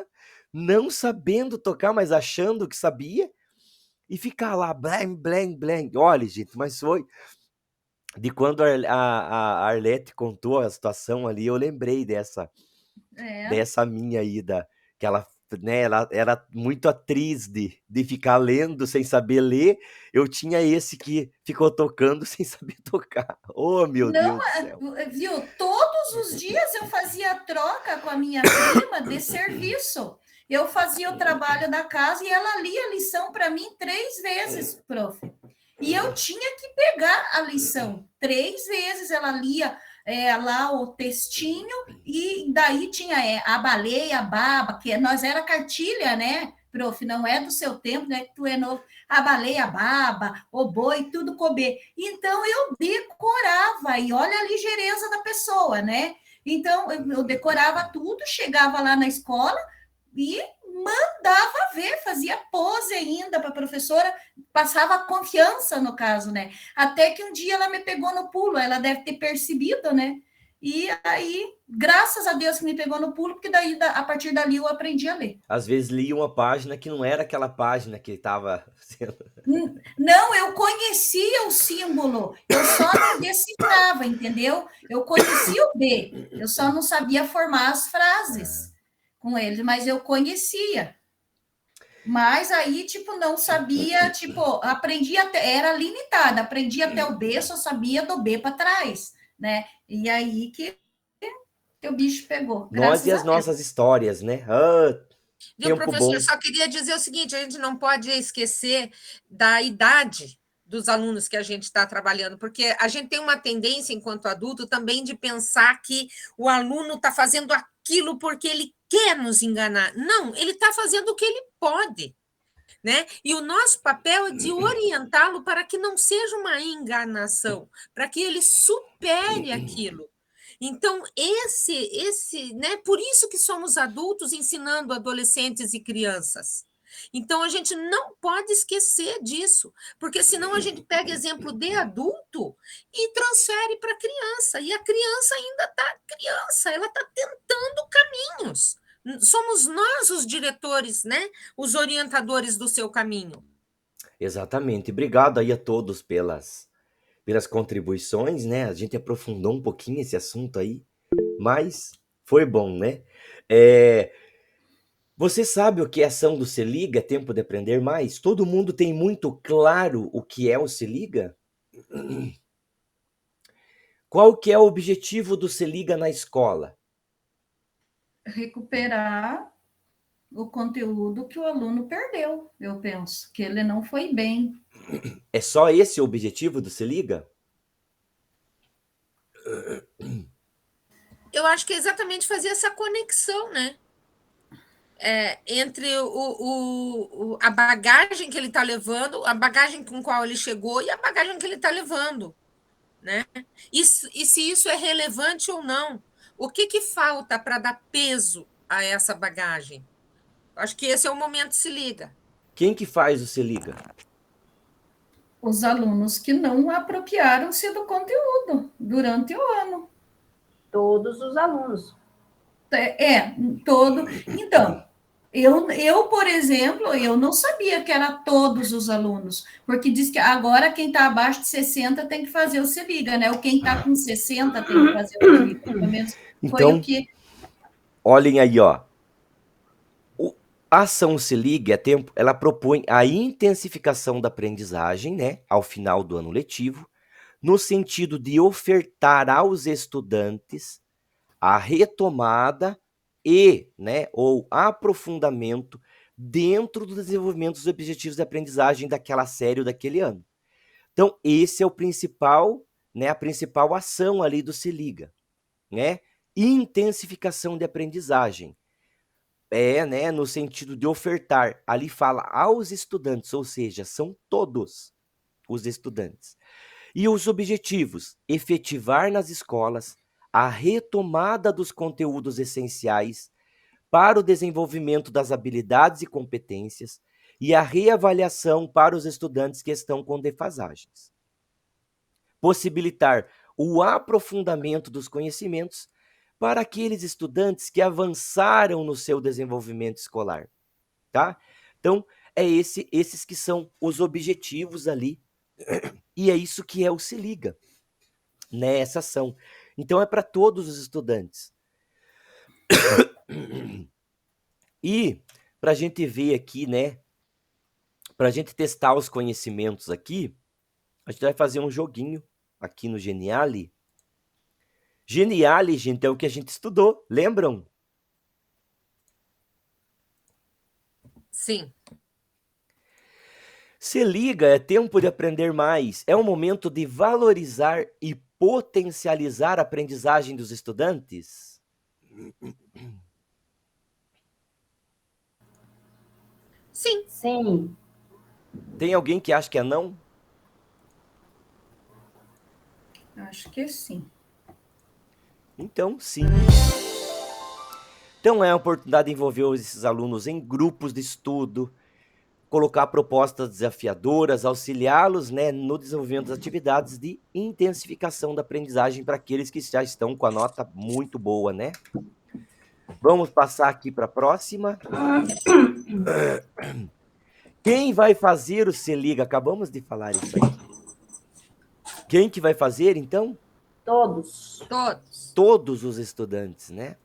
não sabendo tocar, mas achando que sabia, e ficar lá, blém, blém, blém. Olha, gente, mas foi... De quando a Arlete contou a situação ali, eu lembrei dessa minha aí, que ela, né, ela era muito atriz de ficar lendo sem saber ler. Eu tinha esse que ficou tocando sem saber tocar. Oh, meu Deus do céu. Viu? Todos os dias eu fazia troca com a minha prima de serviço. Eu fazia o trabalho da casa e ela lia a lição para mim 3 vezes, prof. E eu tinha que pegar a lição 3 vezes. Ela lia lá o textinho e daí tinha a baleia, a baba, que nós era cartilha, né, prof? Não é do seu tempo, né, que tu é novo. A baleia, a baba, o boi, tudo com B. Então, eu decorava, e olha a ligeireza da pessoa, né? Então, eu decorava tudo, chegava lá na escola e mandava ver, fazia pose ainda para a professora, passava confiança no caso, né? Até que um dia ela me pegou no pulo, ela deve ter percebido, né? E aí, graças a Deus que me pegou no pulo, porque daí, a partir dali, eu aprendi a ler. Às vezes li uma página que não era aquela página que estava sendo... Não, eu conhecia o símbolo, eu só não decifrava, entendeu? Eu conhecia o B, eu só não sabia formar as frases com ele, mas eu conhecia. Mas aí, tipo, não sabia, tipo, aprendi até, era limitada, aprendi até o B, só sabia do B para trás, né? E aí que o bicho pegou. Nós e as nossas histórias, né? Viu, professor? Eu só queria dizer o seguinte: a gente não pode esquecer da idade dos alunos que a gente está trabalhando, porque a gente tem uma tendência, enquanto adulto, também de pensar que o aluno está fazendo aquilo porque ele quer nos enganar. Não, ele está fazendo o que ele pode, né? E o nosso papel é de orientá-lo para que não seja uma enganação, para que ele supere aquilo. Então, né? Por isso que somos adultos ensinando adolescentes e crianças. Então, a gente não pode esquecer disso, porque senão a gente pega exemplo de adulto e transfere para a criança, e a criança ainda está criança, ela está tentando caminhos. Somos nós os diretores, né? Os orientadores do seu caminho. Exatamente. Obrigado aí a todos pelas contribuições, né? A gente aprofundou um pouquinho esse assunto aí, mas foi bom, né? Você sabe o que é ação do Se Liga? É tempo de aprender mais? Todo mundo tem muito claro o que é o Se Liga? Qual que é o objetivo do Se Liga na escola? Recuperar o conteúdo que o aluno perdeu, eu penso, que ele não foi bem. É só esse o objetivo do Se Liga? Eu acho que é exatamente fazer essa conexão, né? Entre a bagagem que ele está levando, a bagagem com qual ele chegou e a bagagem que ele está levando, né? E se isso é relevante ou não. O que falta para dar peso a essa bagagem? Acho que esse é o momento Se Liga. Quem que faz o Se Liga? Os alunos que não apropriaram-se do conteúdo durante o ano. Todos os alunos. Todo. Então, eu, por exemplo, eu não sabia que era todos os alunos, porque diz que agora quem está abaixo de 60 tem que fazer o Se Liga, né? Ou quem está com 60 tem que fazer o Se Liga, pelo menos foi então, o que... Olhem aí, ó. A ação Se Liga ela propõe a intensificação da aprendizagem, né, ao final do ano letivo, no sentido de ofertar aos estudantes a retomada né, ou aprofundamento dentro do desenvolvimento dos objetivos de aprendizagem daquela série ou daquele ano. Então, esse é o principal, né, a principal ação ali do Se Liga, né? Intensificação de aprendizagem. Né, no sentido de ofertar, ali fala aos estudantes, ou seja, são todos os estudantes. E os objetivos: efetivar nas escolas a retomada dos conteúdos essenciais para o desenvolvimento das habilidades e competências e a reavaliação para os estudantes que estão com defasagens. Possibilitar o aprofundamento dos conhecimentos para aqueles estudantes que avançaram no seu desenvolvimento escolar, tá? Então, esses que são os objetivos ali, e é isso que é o Se Liga, né, essa ação. Então, é para todos os estudantes. E, para a gente ver aqui, né, para a gente testar os conhecimentos aqui, a gente vai fazer um joguinho aqui no Geniali. Geniali, gente, é o que a gente estudou, lembram? Sim. Se Liga é tempo de aprender mais, é um momento de valorizar e potencializar a aprendizagem dos estudantes? Sim. Sim. Tem alguém que acha que é não? Acho que sim. Então, sim. Então, é a oportunidade de envolver esses alunos em grupos de estudo, colocar propostas desafiadoras, auxiliá-los, né, no desenvolvimento das atividades de intensificação da aprendizagem para aqueles que já estão com a nota muito boa, né? Vamos passar aqui para a próxima. Quem vai fazer o Se Liga? Acabamos de falar isso aqui. Quem que vai fazer, então? Todos. Todos os estudantes, né?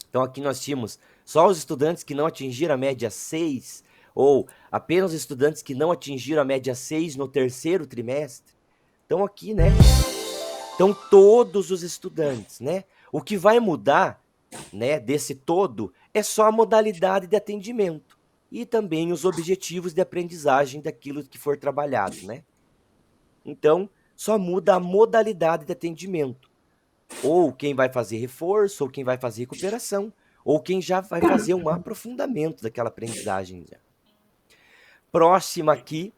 Então, aqui nós tínhamos só os estudantes que não atingiram a média 6, ou apenas os estudantes que não atingiram a média 6 no terceiro trimestre. Então, aqui, né? Então, todos os estudantes, né? O que vai mudar, né, desse todo é só a modalidade de atendimento e também os objetivos de aprendizagem daquilo que for trabalhado, né? Então, só muda a modalidade de atendimento. Ou quem vai fazer reforço, ou quem vai fazer recuperação, ou quem já vai fazer um aprofundamento daquela aprendizagem. Próxima aqui,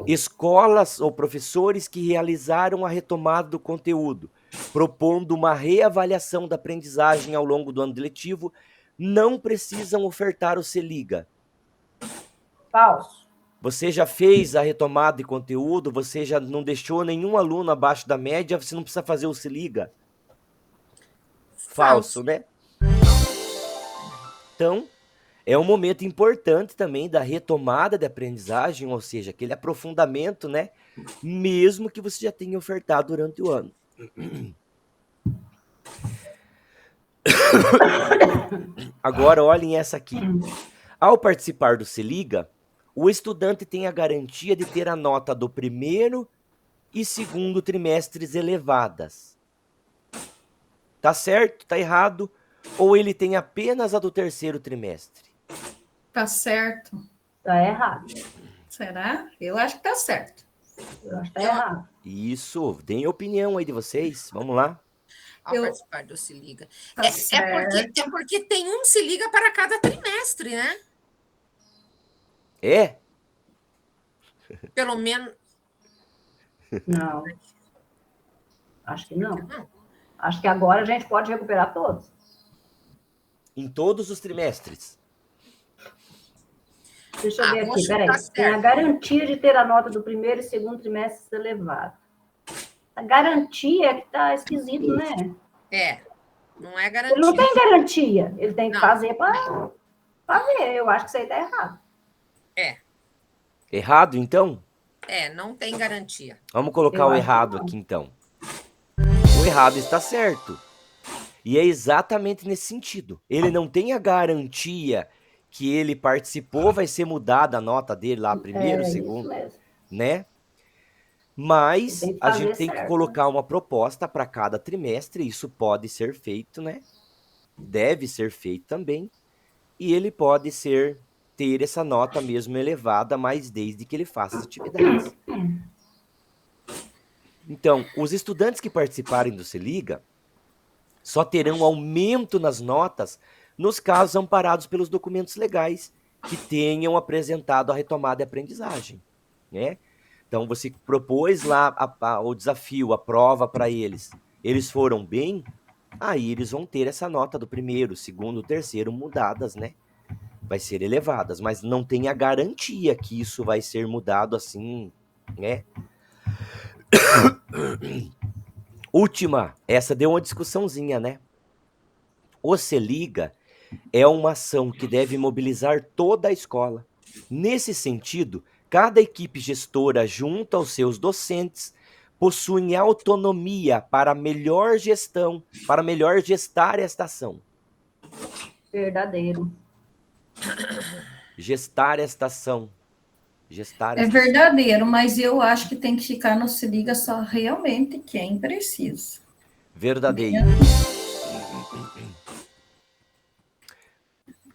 escolas ou professores que realizaram a retomada do conteúdo, propondo uma reavaliação da aprendizagem ao longo do ano letivo, não precisam ofertar o Se Liga. Falso. Você já fez a retomada de conteúdo, você já não deixou nenhum aluno abaixo da média, você não precisa fazer o Se Liga. Falso, né? Então, é um momento importante também da retomada de aprendizagem, ou seja, aquele aprofundamento, né? Mesmo que você já tenha ofertado durante o ano. Agora, olhem essa aqui. Ao participar do Se Liga, o estudante tem a garantia de ter a nota do primeiro e segundo trimestres elevadas. Tá certo? Tá errado? Ou ele tem apenas a do terceiro trimestre? Tá certo. Tá errado. Será? Eu acho que tá certo. Eu acho que tá errado. Isso, deem opinião aí de vocês. Vamos lá. Ao Eu- participar do Se Liga. Tá certo. É porque tem um Se Liga para cada trimestre, né? É? Pelo menos. Não. Acho que não. Não. Acho que agora a gente pode recuperar todos. Em todos os trimestres. Deixa eu ver aqui, acho que peraí. tá Tem a certo. garantia de ter a nota do primeiro e segundo trimestre elevada. A garantia é que tá esquisito, né? É. Não é Ele não garantido. tem garantia. Ele tem que Não. fazer para ver. Eu acho que isso aí tá errado. Errado, então? Não tem garantia. Vamos colocar Eu o acho que errado não. aqui, então. O errado está certo. E é exatamente nesse sentido. Ele não tem a garantia que ele participou, vai ser mudada a nota dele lá, primeiro, Isso segundo, mesmo. né? Mas Tem que a fazer gente tem que certo. colocar uma proposta para cada trimestre, isso pode ser feito, né? Deve ser feito também. E ele pode ter essa nota mesmo elevada, mas desde que ele faça as atividades. Então, os estudantes que participarem do Se Liga só terão aumento nas notas nos casos amparados pelos documentos legais que tenham apresentado a retomada de aprendizagem, né? Então, você propôs lá o desafio, a prova para eles. Eles foram bem, aí eles vão ter essa nota do primeiro, segundo, terceiro mudadas, né? Vai ser elevadas, mas não tem a garantia que isso vai ser mudado assim, né? Última, essa deu uma discussãozinha, né? O Se Liga é uma ação que deve mobilizar toda a escola. Nesse sentido, cada equipe gestora, junto aos seus docentes, possui autonomia para melhor gestão, para melhor gestar esta ação. Verdadeiro. Gestar esta ação. É verdadeiro, mas eu acho que tem que ficar no Se Liga só realmente quem precisa. Verdadeiro.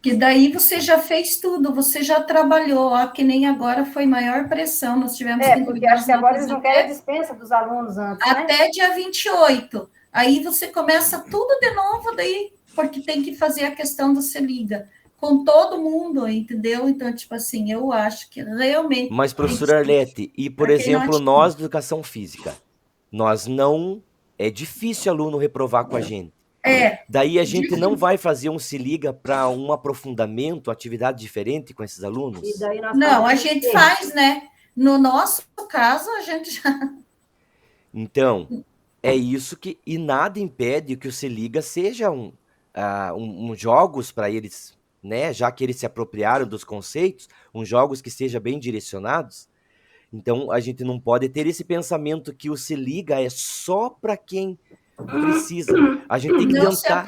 Que daí você já fez tudo, você já trabalhou, ó, que nem agora foi maior pressão, nós tivemos que Porque acho que agora eles não querem a dispensa dos alunos antes, né? até dia 28. Aí você começa tudo de novo daí, porque tem que fazer a questão do Se Liga com todo mundo, entendeu? Então, tipo assim, eu acho que realmente... Mas, professora Arlete, e por exemplo, nós de educação física, nós não... É difícil aluno reprovar com a gente. Daí a gente não vai fazer um Se Liga para um aprofundamento, atividade diferente com esses alunos? Não, a gente faz, né? No nosso caso, a gente já... Então, é isso que... E nada impede que o Se Liga seja jogos para eles, né? Já que eles se apropriaram dos conceitos, jogos que sejam bem direcionados. Então, a gente não pode ter esse pensamento que o Se Liga é só para quem precisa. A gente tem que tentar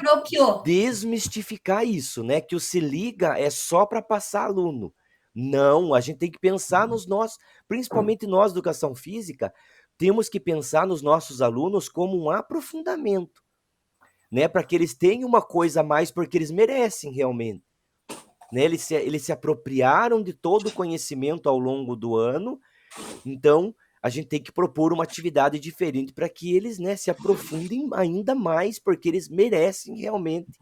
desmistificar isso, né? Que o Se Liga é só para passar aluno. Não, a gente tem que pensar nos nossos, principalmente nós, educação física, temos que pensar nos nossos alunos como um aprofundamento, né? Para que eles tenham uma coisa a mais, porque eles merecem realmente. Né? Eles se apropriaram de todo o conhecimento ao longo do ano, então a gente tem que propor uma atividade diferente para que eles, né, se aprofundem ainda mais, porque eles merecem realmente,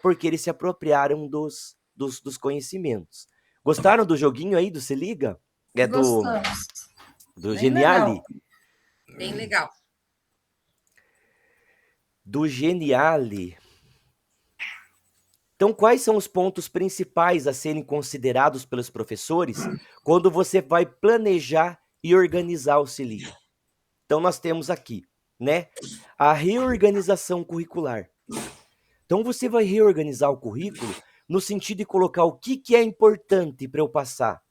porque eles se apropriaram dos conhecimentos. Gostaram do joguinho aí do Se Liga? Do Geniali? Bem legal. Do Geniali. Então, quais são os pontos principais a serem considerados pelos professores quando você vai planejar e organizar o Se Liga? Então, nós temos aqui, né, a reorganização curricular. Então, você vai reorganizar o currículo no sentido de colocar o que é importante para eu passar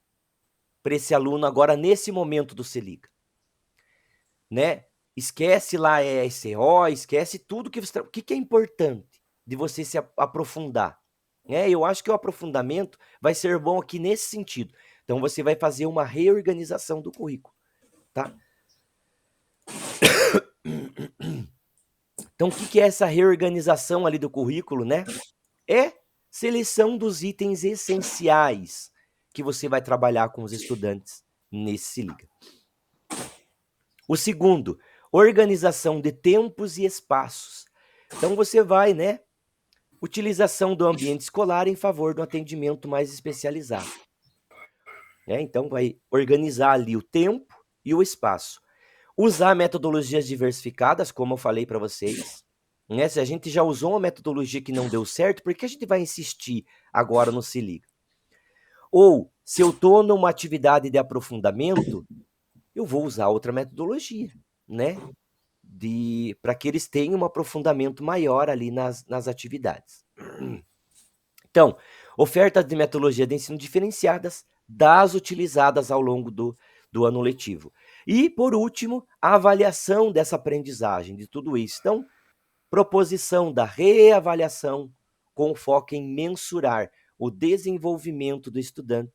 para esse aluno agora nesse momento do Se Liga. Né? Esquece lá SO, esquece tudo que você... O que é importante de você se aprofundar. Eu acho que o aprofundamento vai ser bom aqui nesse sentido. Então, você vai fazer uma reorganização do currículo. Tá? Então, o que é essa reorganização ali do currículo, né? É seleção dos itens essenciais que você vai trabalhar com os estudantes nesse Se Liga. O segundo, organização de tempos e espaços. Então, você vai, né? Utilização do ambiente escolar em favor do atendimento mais especializado. Então, vai organizar ali o tempo e o espaço. Usar metodologias diversificadas, como eu falei para vocês. Se a gente já usou uma metodologia que não deu certo, por que a gente vai insistir agora no Se Liga? Ou, se eu estou numa atividade de aprofundamento, eu vou usar outra metodologia, né? Para que eles tenham um aprofundamento maior ali nas atividades. Então, ofertas de metodologia de ensino diferenciadas das utilizadas ao longo do ano letivo. E, por último, a avaliação dessa aprendizagem, de tudo isso. Então, proposição da reavaliação com foco em mensurar o desenvolvimento do estudante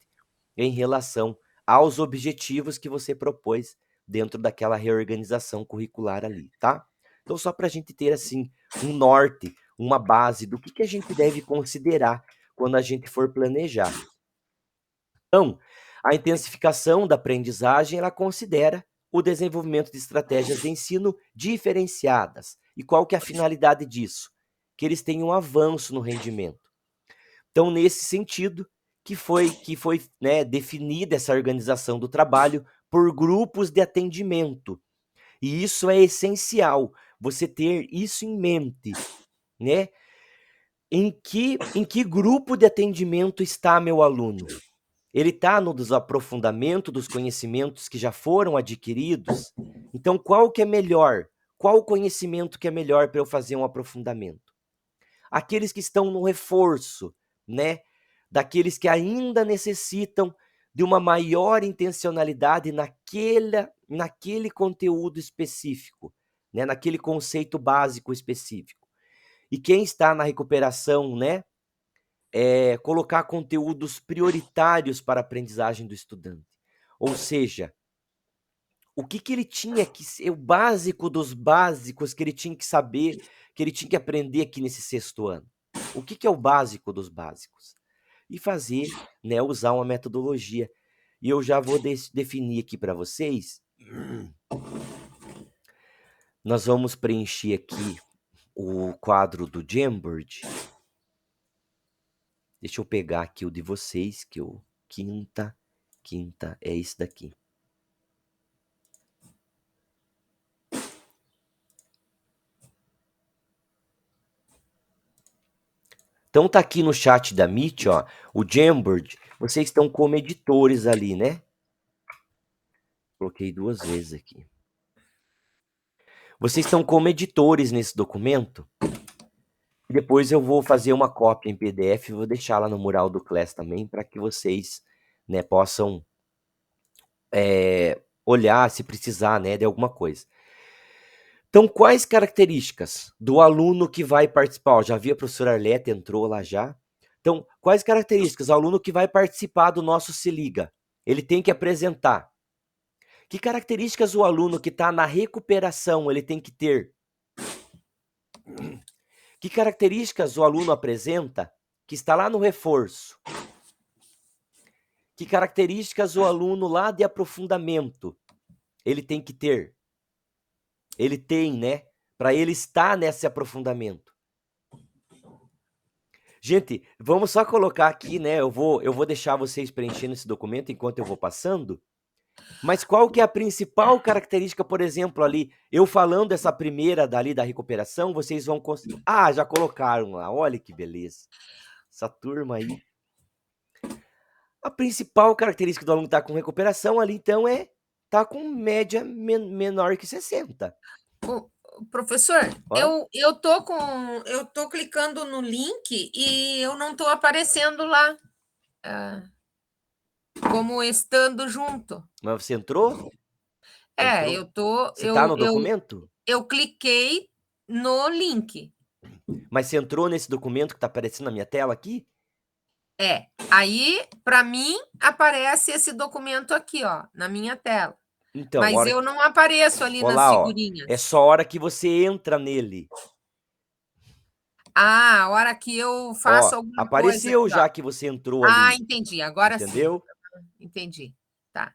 em relação aos objetivos que você propôs dentro daquela reorganização curricular ali, tá? Então, só para a gente ter, assim, um norte, uma base do que a gente deve considerar quando a gente for planejar. Então, a intensificação da aprendizagem, ela considera o desenvolvimento de estratégias de ensino diferenciadas. E qual que é a finalidade disso? Que eles tenham um avanço no rendimento. Então, nesse sentido, que foi né, definida essa organização do trabalho por grupos de atendimento. E isso é essencial, você ter isso em mente, né? Em que grupo de atendimento está meu aluno? Ele está no desaprofundamento dos conhecimentos que já foram adquiridos? Então, qual que é melhor? Qual conhecimento que é melhor para eu fazer um aprofundamento? Aqueles que estão no reforço, né? Daqueles que ainda necessitam de uma maior intencionalidade naquele conteúdo específico, né? Naquele conceito básico específico. E quem está na recuperação, né? Colocar conteúdos prioritários para a aprendizagem do estudante. Ou seja, o que ele tinha que ser, o básico dos básicos que ele tinha que saber, que ele tinha que aprender aqui nesse 6º ano. O que é o básico dos básicos? E fazer, né, usar uma metodologia. E eu já vou definir aqui para vocês. Nós vamos preencher aqui o quadro do Jamboard. Deixa eu pegar aqui o de vocês, que o quinta é esse daqui. Então tá aqui no chat da Meet, ó, o Jamboard. Vocês estão como editores ali, né? Coloquei 2 vezes aqui. Vocês estão como editores nesse documento. E depois eu vou fazer uma cópia em PDF e vou deixar lá no mural do Class também, para que vocês, né, possam olhar se precisar, né, de alguma coisa. Então, quais características do aluno que vai participar? Ó, já vi a professora Arlete, entrou lá já. Então, quais características do aluno que vai participar do nosso Se Liga? Ele tem que apresentar. Que características o aluno que está na recuperação ele tem que ter? Que características o aluno apresenta que está lá no reforço? Que características o aluno lá de aprofundamento ele tem que ter? Ele tem, né? Para ele estar nesse aprofundamento. Gente, vamos só colocar aqui, né? Eu vou deixar vocês preenchendo esse documento enquanto eu vou passando. Mas qual que é a principal característica, por exemplo, ali, eu falando essa primeira dali da recuperação, vocês vão conseguir... Ah, já colocaram lá, olha que beleza. Essa turma aí. A principal característica do aluno que está com recuperação ali, então, tá com média menor que 60. Professor, eu tô clicando no link e eu não tô aparecendo lá como estando junto. Mas você entrou? Eu tô. Você tá no documento? Eu cliquei no link. Mas você entrou nesse documento que tá aparecendo na minha tela aqui? Aí, para mim, aparece esse documento aqui, ó, na minha tela. Então, mas eu não apareço ali nas figurinhas. Ó, é só a hora que você entra nele. A hora que eu faço alguma coisa. Apareceu já que você entrou ali. Entendi. Agora entendeu? Sim. Entendi. Tá.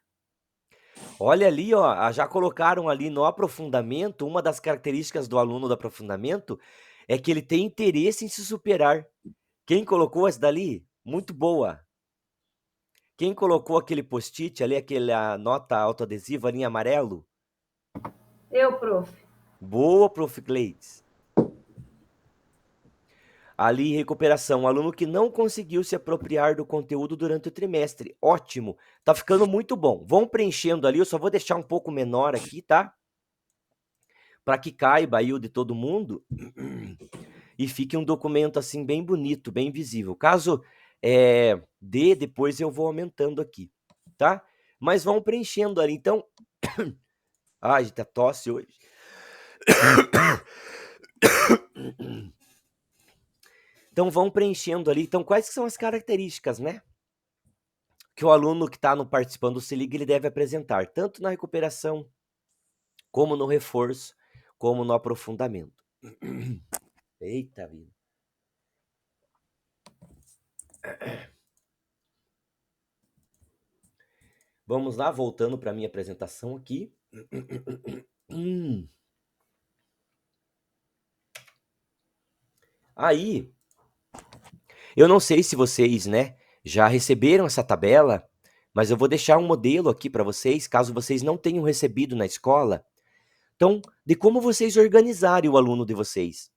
Olha ali, ó, já colocaram ali no aprofundamento, uma das características do aluno do aprofundamento é que ele tem interesse em se superar. Quem colocou essa dali? Muito boa. Quem colocou aquele post-it ali, aquela nota autoadesiva ali em amarelo? Eu, prof. Boa, prof. Gleides. Ali, recuperação. Aluno que não conseguiu se apropriar do conteúdo durante o trimestre. Ótimo. Tá ficando muito bom. Vão preenchendo ali. Eu só vou deixar um pouco menor aqui, tá? Para que caiba aí o de todo mundo. E fique um documento assim bem bonito, bem visível. Caso depois eu vou aumentando aqui, tá? Mas vão preenchendo ali. Então... Ai, tá tosse hoje. Então, vão preenchendo ali. Então, quais que são as características, né? Que o aluno que está no participando do Se Liga, ele deve apresentar, tanto na recuperação, como no reforço, como no aprofundamento. Eita vida. Vamos lá, voltando para a minha apresentação aqui. Aí, eu não sei se vocês, né, já receberam essa tabela, mas eu vou deixar um modelo aqui para vocês, caso vocês não tenham recebido na escola. Então, de como vocês organizarem o aluno de vocês.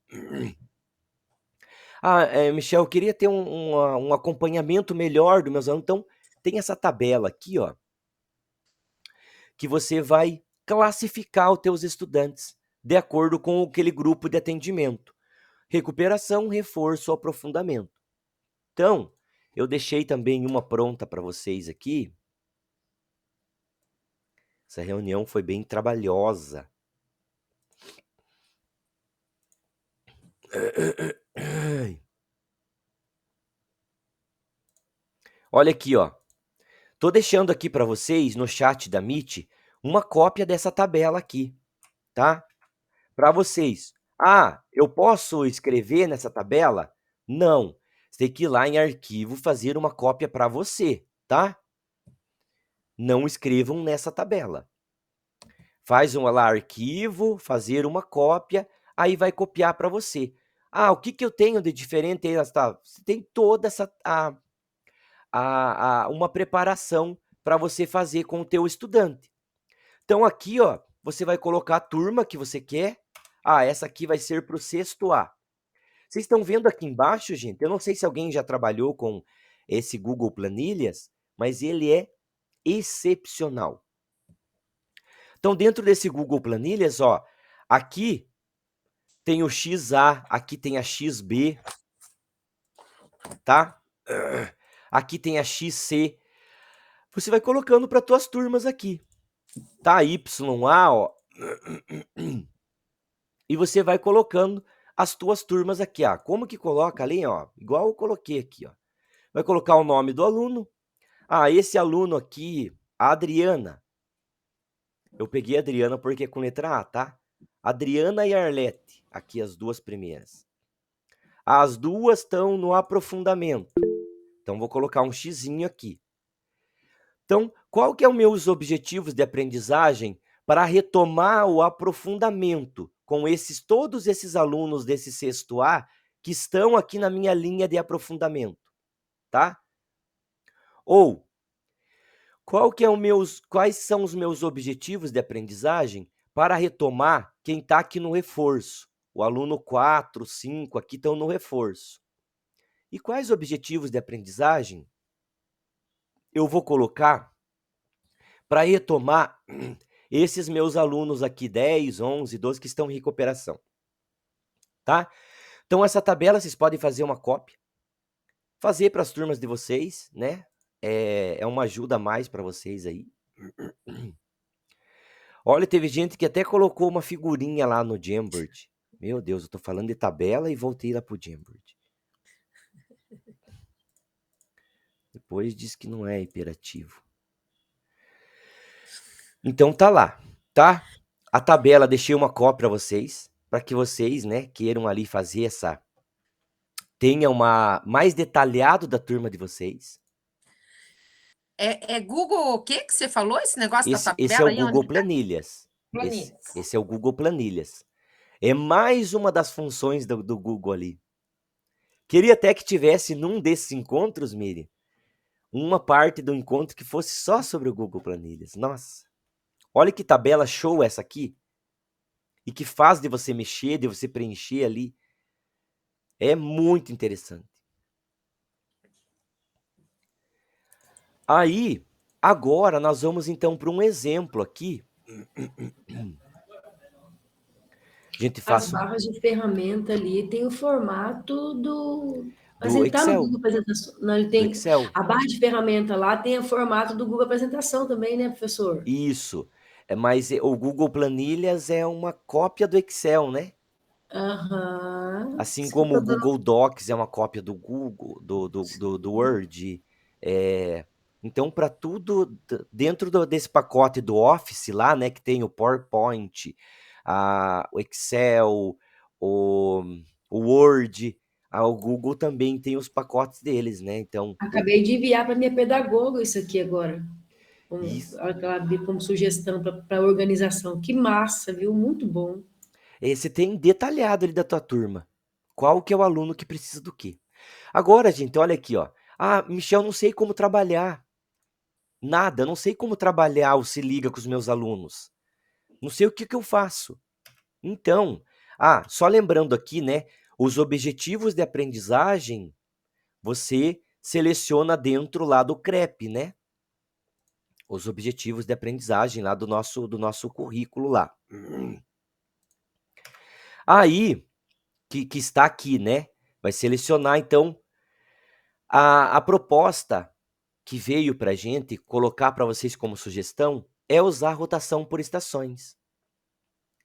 Michel, eu queria ter um acompanhamento melhor dos meus alunos. Então, tem essa tabela aqui, ó, que você vai classificar os teus estudantes de acordo com aquele grupo de atendimento. Recuperação, reforço, aprofundamento. Então, eu deixei também uma pronta para vocês aqui. Essa reunião foi bem trabalhosa. Olha aqui, ó. Tô deixando aqui para vocês no chat da Meet uma cópia dessa tabela aqui, tá? Para vocês. Eu posso escrever nessa tabela? Não. Você tem que ir lá em arquivo fazer uma cópia para você, tá? Não escrevam nessa tabela. Faz lá arquivo, fazer uma cópia, aí vai copiar para você. O que eu tenho de diferente aí? Você tem toda essa uma preparação para você fazer com o teu estudante. Então aqui, ó, você vai colocar a turma que você quer. Essa aqui vai ser para o 6º A. Vocês estão vendo aqui embaixo, gente? Eu não sei se alguém já trabalhou com esse Google Planilhas, mas ele é excepcional. Então, dentro desse Google Planilhas, ó, aqui tem o XA, aqui tem a XB, tá? Aqui tem a XC. Você vai colocando para tuas turmas aqui, tá? YA, ó. E você vai colocando as tuas turmas aqui, ó. Como que coloca ali, ó? Igual eu coloquei aqui, ó. Vai colocar o nome do aluno. Esse aluno aqui, a Adriana. Eu peguei a Adriana porque é com letra A, tá? Adriana e Arlete, aqui as duas primeiras. As duas estão no aprofundamento. Então, vou colocar um xizinho aqui. Então, qual que é os meus objetivos de aprendizagem para retomar o aprofundamento com todos esses alunos desse 6º A que estão aqui na minha linha de aprofundamento, tá? Ou, quais são os meus objetivos de aprendizagem para retomar quem está aqui no reforço? O aluno 4, 5 aqui estão no reforço. E quais objetivos de aprendizagem eu vou colocar para retomar esses meus alunos aqui, 10, 11, 12, que estão em recuperação, tá? Então, essa tabela vocês podem fazer uma cópia, fazer para as turmas de vocês, né? É uma ajuda a mais para vocês aí. Olha, teve gente que até colocou uma figurinha lá no Jamboard. Meu Deus, eu tô falando de tabela e voltei lá pro Jamboard. Depois diz que não é imperativo. Então tá lá, tá? A tabela, deixei uma cópia para vocês, para que vocês, né, queiram ali fazer tenha uma mais detalhado da turma de vocês. É Google o que você falou? Esse negócio da tabela Esse é o aí? Google Planilhas. Esse é o Google Planilhas. É mais uma das funções do Google ali. Queria até que tivesse num desses encontros, Miri, uma parte do encontro que fosse só sobre o Google Planilhas. Nossa, olha que tabela show essa aqui. E que faz de você mexer, de você preencher ali. É muito interessante. Aí, agora nós vamos então para um exemplo aqui. A gente faz... As barras de ferramenta ali tem o formato do... Mas do ele tá no Excel. Google Apresentação. Não, ele tem... Do Excel. A barra de ferramenta lá tem o formato do Google Apresentação também, né, professor? Isso. Mas o Google Planilhas é uma cópia do Excel, né? Aham. Assim Sim, como o tudo Google Docs é uma cópia do Google, do Word. Então, para tudo dentro desse pacote do Office lá, né, que tem o PowerPoint, o Excel, o Word, o Google também tem os pacotes deles, né? Então, Acabei de enviar para minha pedagoga isso aqui agora. isso. Ela deu como sugestão para organização. Que massa, viu? Muito bom. Você tem detalhado ali da tua turma. Qual que é o aluno que precisa do quê? Agora, gente, olha aqui, ó. Ah, Michel, não sei como trabalhar. Nada, não sei como trabalhar o Se Liga com os meus alunos. Não sei o que eu faço. Então, só lembrando aqui, né? Os objetivos de aprendizagem, você seleciona dentro lá do CREP, né? Os objetivos de aprendizagem lá do nosso currículo lá. Aí, que está aqui, né? Vai selecionar, então, a proposta que veio para a gente colocar para vocês como sugestão é usar rotação por estações.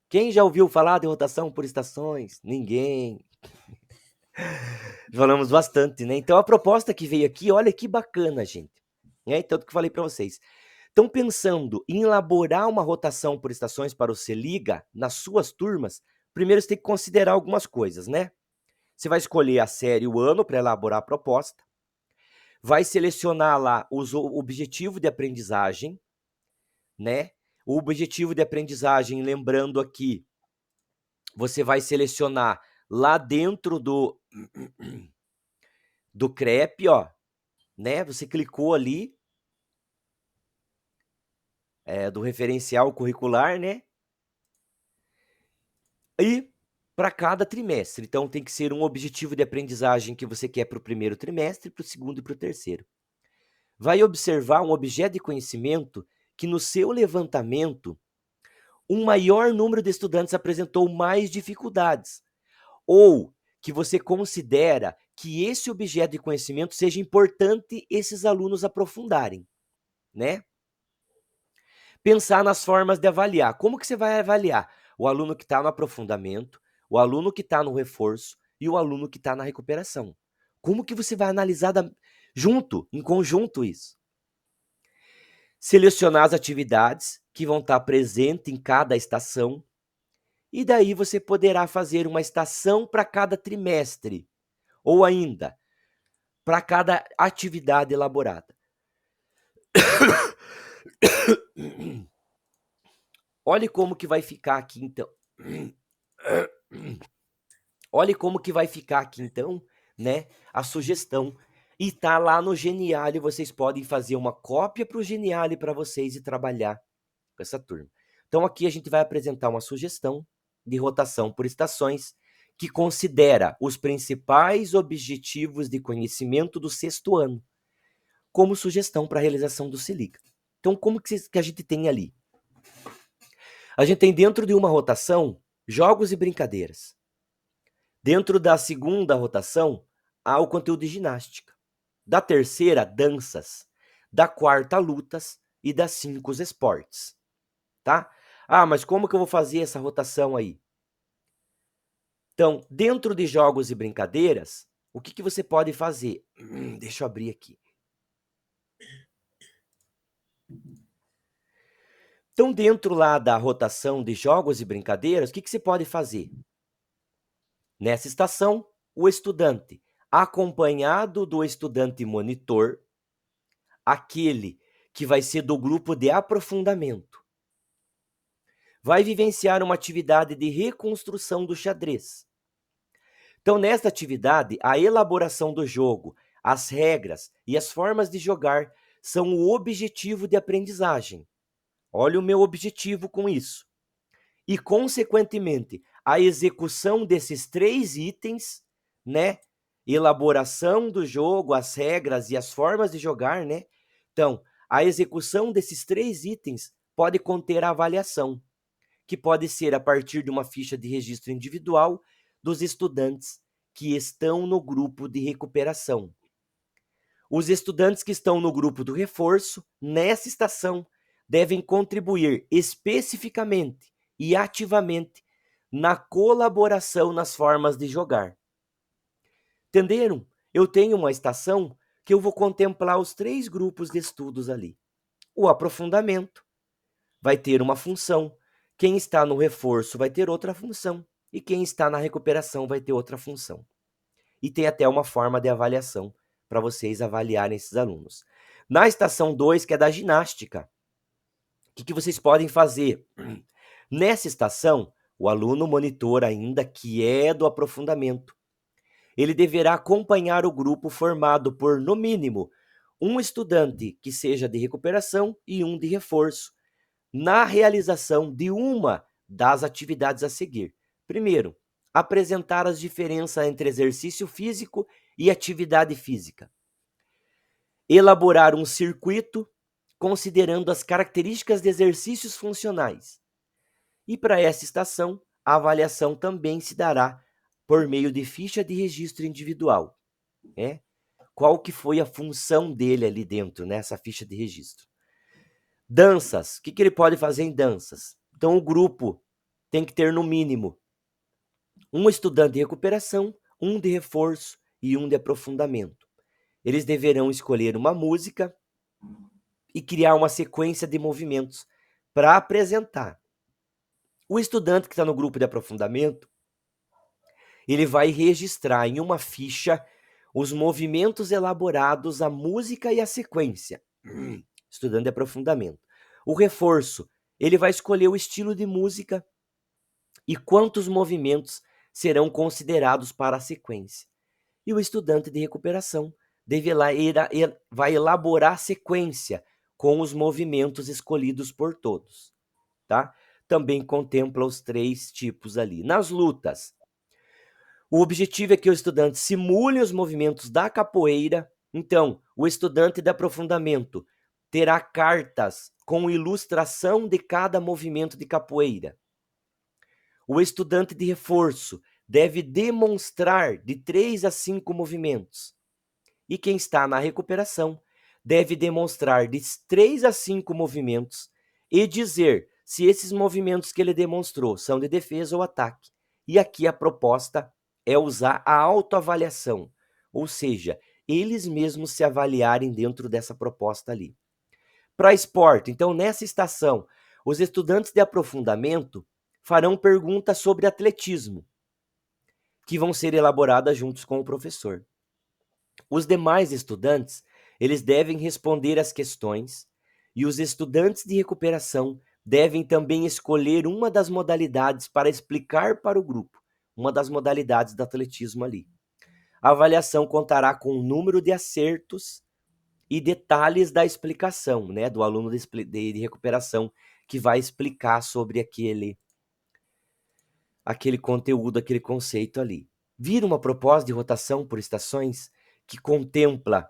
Quem já ouviu falar de rotação por estações? Ninguém. Falamos bastante, né? Então a proposta que veio aqui, olha que bacana, gente. Tanto que eu falei para vocês. Estão pensando em elaborar uma rotação por estações para o Se Liga nas suas turmas? Primeiro você tem que considerar algumas coisas, né? Você vai escolher a série e o ano para elaborar a proposta. Vai selecionar lá o objetivo de aprendizagem, né? O objetivo de aprendizagem, lembrando aqui, você vai selecionar lá dentro do CREP, ó, né? Você clicou ali, do referencial curricular, né? E para cada trimestre. Então tem que ser um objetivo de aprendizagem que você quer para o primeiro trimestre, para o segundo e para o terceiro. Vai observar um objeto de conhecimento que no seu levantamento um maior número de estudantes apresentou mais dificuldades, ou que você considera que esse objeto de conhecimento seja importante esses alunos aprofundarem, né? Pensar nas formas de avaliar. Como que você vai avaliar? O aluno que está no aprofundamento, o aluno que está no reforço e o aluno que está na recuperação. Como que você vai analisar junto, em conjunto isso? Selecionar as atividades que vão estar presentes em cada estação, e daí você poderá fazer uma estação para cada trimestre, ou ainda, para cada atividade elaborada. Olhe como que vai ficar aqui, então. Olhe como que vai ficar aqui, então, né, a sugestão. E tá lá no Geniali, vocês podem fazer uma cópia para o Geniali para vocês e trabalhar com essa turma. Então aqui a gente vai apresentar uma sugestão de rotação por estações que considera os principais objetivos de conhecimento do 6º ano como sugestão para a realização do Se Liga. Então como que a gente tem ali? A gente tem dentro de uma rotação jogos e brincadeiras. Dentro da segunda rotação há o conteúdo de ginástica. Da terceira, danças. Da quarta, lutas. E da 5, os esportes. Tá? Mas como que eu vou fazer essa rotação aí? Então, dentro de jogos e brincadeiras, o que você pode fazer? Deixa eu abrir aqui. Então, dentro lá da rotação de jogos e brincadeiras, o que você pode fazer? Nessa estação, o estudante, acompanhado do estudante monitor, aquele que vai ser do grupo de aprofundamento, vai vivenciar uma atividade de reconstrução do xadrez. Então, nesta atividade, a elaboração do jogo, as regras e as formas de jogar são o objetivo de aprendizagem. Olha o meu objetivo com isso. E, consequentemente, a execução desses 3 itens, né? Elaboração do jogo, as regras e as formas de jogar, né? Então, a execução desses 3 itens pode conter a avaliação, que pode ser a partir de uma ficha de registro individual dos estudantes que estão no grupo de recuperação. Os estudantes que estão no grupo do reforço, nessa estação, devem contribuir especificamente e ativamente na colaboração nas formas de jogar. Entenderam? Eu tenho uma estação que eu vou contemplar os 3 grupos de estudos ali. O aprofundamento vai ter uma função, quem está no reforço vai ter outra função, e quem está na recuperação vai ter outra função. E tem até uma forma de avaliação para vocês avaliarem esses alunos. Na estação 2, que é da ginástica, o que vocês podem fazer? Nessa estação, o aluno monitor ainda que é do aprofundamento. Ele deverá acompanhar o grupo formado por, no mínimo, um estudante que seja de recuperação e um de reforço, na realização de uma das atividades a seguir. Primeiro, apresentar as diferenças entre exercício físico e atividade física. Elaborar um circuito considerando as características de exercícios funcionais. E para essa estação, a avaliação também se dará por meio de ficha de registro individual. Qual que foi a função dele ali dentro, nessa ficha de registro. Danças, o que ele pode fazer em danças? Então o grupo tem que ter no mínimo um estudante de recuperação, um de reforço e um de aprofundamento. Eles deverão escolher uma música e criar uma sequência de movimentos para apresentar. O estudante que está no grupo de aprofundamento, ele vai registrar em uma ficha os movimentos elaborados, a música e a sequência. Estudante de aprofundamento. O reforço, ele vai escolher o estilo de música e quantos movimentos serão considerados para a sequência. E o estudante de recuperação vai elaborar a sequência com os movimentos escolhidos por todos, tá? Também contempla os 3 tipos ali. Nas lutas, o objetivo é que o estudante simule os movimentos da capoeira. Então, o estudante de aprofundamento terá cartas com ilustração de cada movimento de capoeira. O estudante de reforço deve demonstrar de 3 a 5 movimentos. E quem está na recuperação deve demonstrar de 3 a 5 movimentos e dizer se esses movimentos que ele demonstrou são de defesa ou ataque. E aqui a proposta é usar a autoavaliação, ou seja, eles mesmos se avaliarem dentro dessa proposta ali. Para esporte, então, nessa estação, os estudantes de aprofundamento farão perguntas sobre atletismo, que vão ser elaboradas juntos com o professor. Os demais estudantes, eles devem responder as questões, e os estudantes de recuperação devem também escolher uma das modalidades para explicar para o grupo, uma das modalidades do atletismo ali. A avaliação contará com o número de acertos e detalhes da explicação, né, do aluno de recuperação, que vai explicar sobre aquele conteúdo, aquele conceito ali. Vira uma proposta de rotação por estações que contempla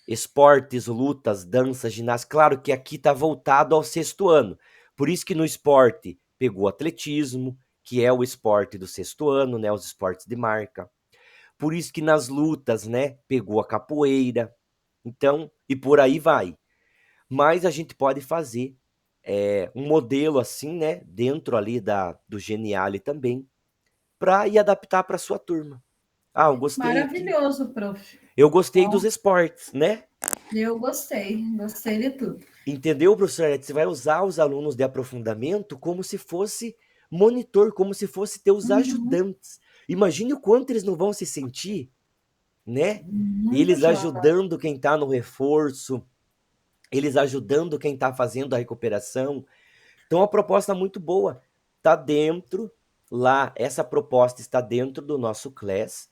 esportes, lutas, dança, ginástica. Claro que aqui está voltado ao 6º ano. Por isso que no esporte pegou atletismo, que é o esporte do 6º ano, né, os esportes de marca. Por isso que nas lutas, né, pegou a capoeira. Então, e por aí vai. Mas a gente pode fazer um modelo assim, né, dentro ali do Geniali também, para ir adaptar para a sua turma. Eu gostei. Maravilhoso, prof. Eu gostei dos esportes, né? Eu gostei de tudo. Entendeu, professor? Você vai usar os alunos de aprofundamento como se fosse monitor, como se fosse teus ajudantes. Imagine o quanto eles não vão se sentir, né? Eles ajudando quem está no reforço, eles ajudando quem está fazendo a recuperação. Então, a proposta é muito boa. Está dentro lá, essa proposta está dentro do nosso class.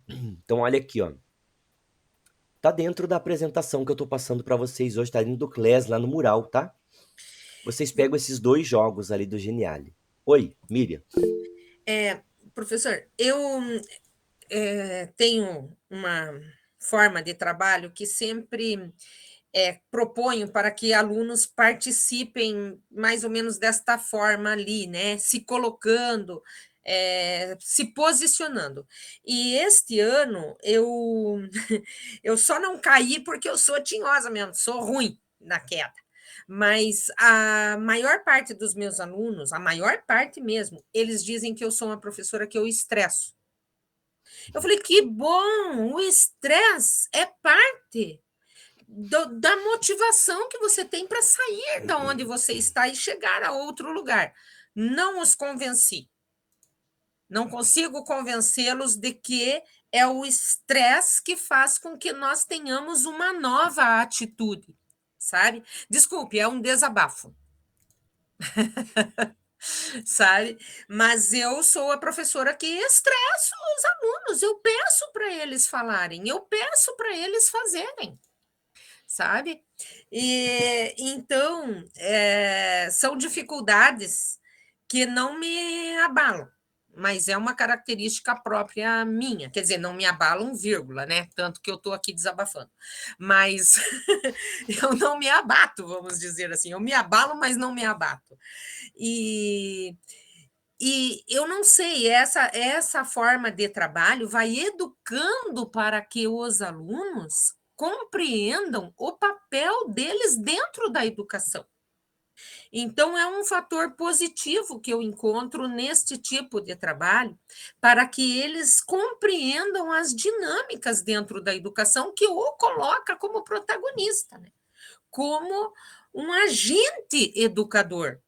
Então, olha aqui, ó. Tá dentro da apresentação que eu tô passando para vocês hoje, tá dentro do class, lá no mural, tá? Vocês pegam esses 2 jogos ali do Geniali. Oi, Miriam. Professor, eu tenho uma forma de trabalho que sempre proponho para que alunos participem mais ou menos desta forma ali, né? Se colocando, se posicionando. E este ano eu só não caí porque eu sou tinhosa mesmo, sou ruim na queda. Mas a maior parte dos meus alunos, a maior parte mesmo, eles dizem que eu sou uma professora que eu estresso. Eu falei, que bom, o estresse é parte da motivação que você tem para sair da onde você está e chegar a outro lugar. Não os convenci. Não consigo convencê-los de que é o estresse que faz com que nós tenhamos uma nova atitude, sabe? Desculpe, é um desabafo. Sabe? Mas eu sou a professora que estresso os alunos, eu peço para eles falarem, eu peço para eles fazerem, sabe? E então são dificuldades que não me abalam, mas é uma característica própria minha, quer dizer, não me abalam, vírgula, né? Tanto que eu estou aqui desabafando, mas eu não me abato, vamos dizer assim, eu me abalo, mas não me abato. E eu não sei, essa forma de trabalho vai educando para que os alunos compreendam o papel deles dentro da educação. Então, é um fator positivo que eu encontro neste tipo de trabalho, para que eles compreendam as dinâmicas dentro da educação que o coloca como protagonista, né? Como um agente educador,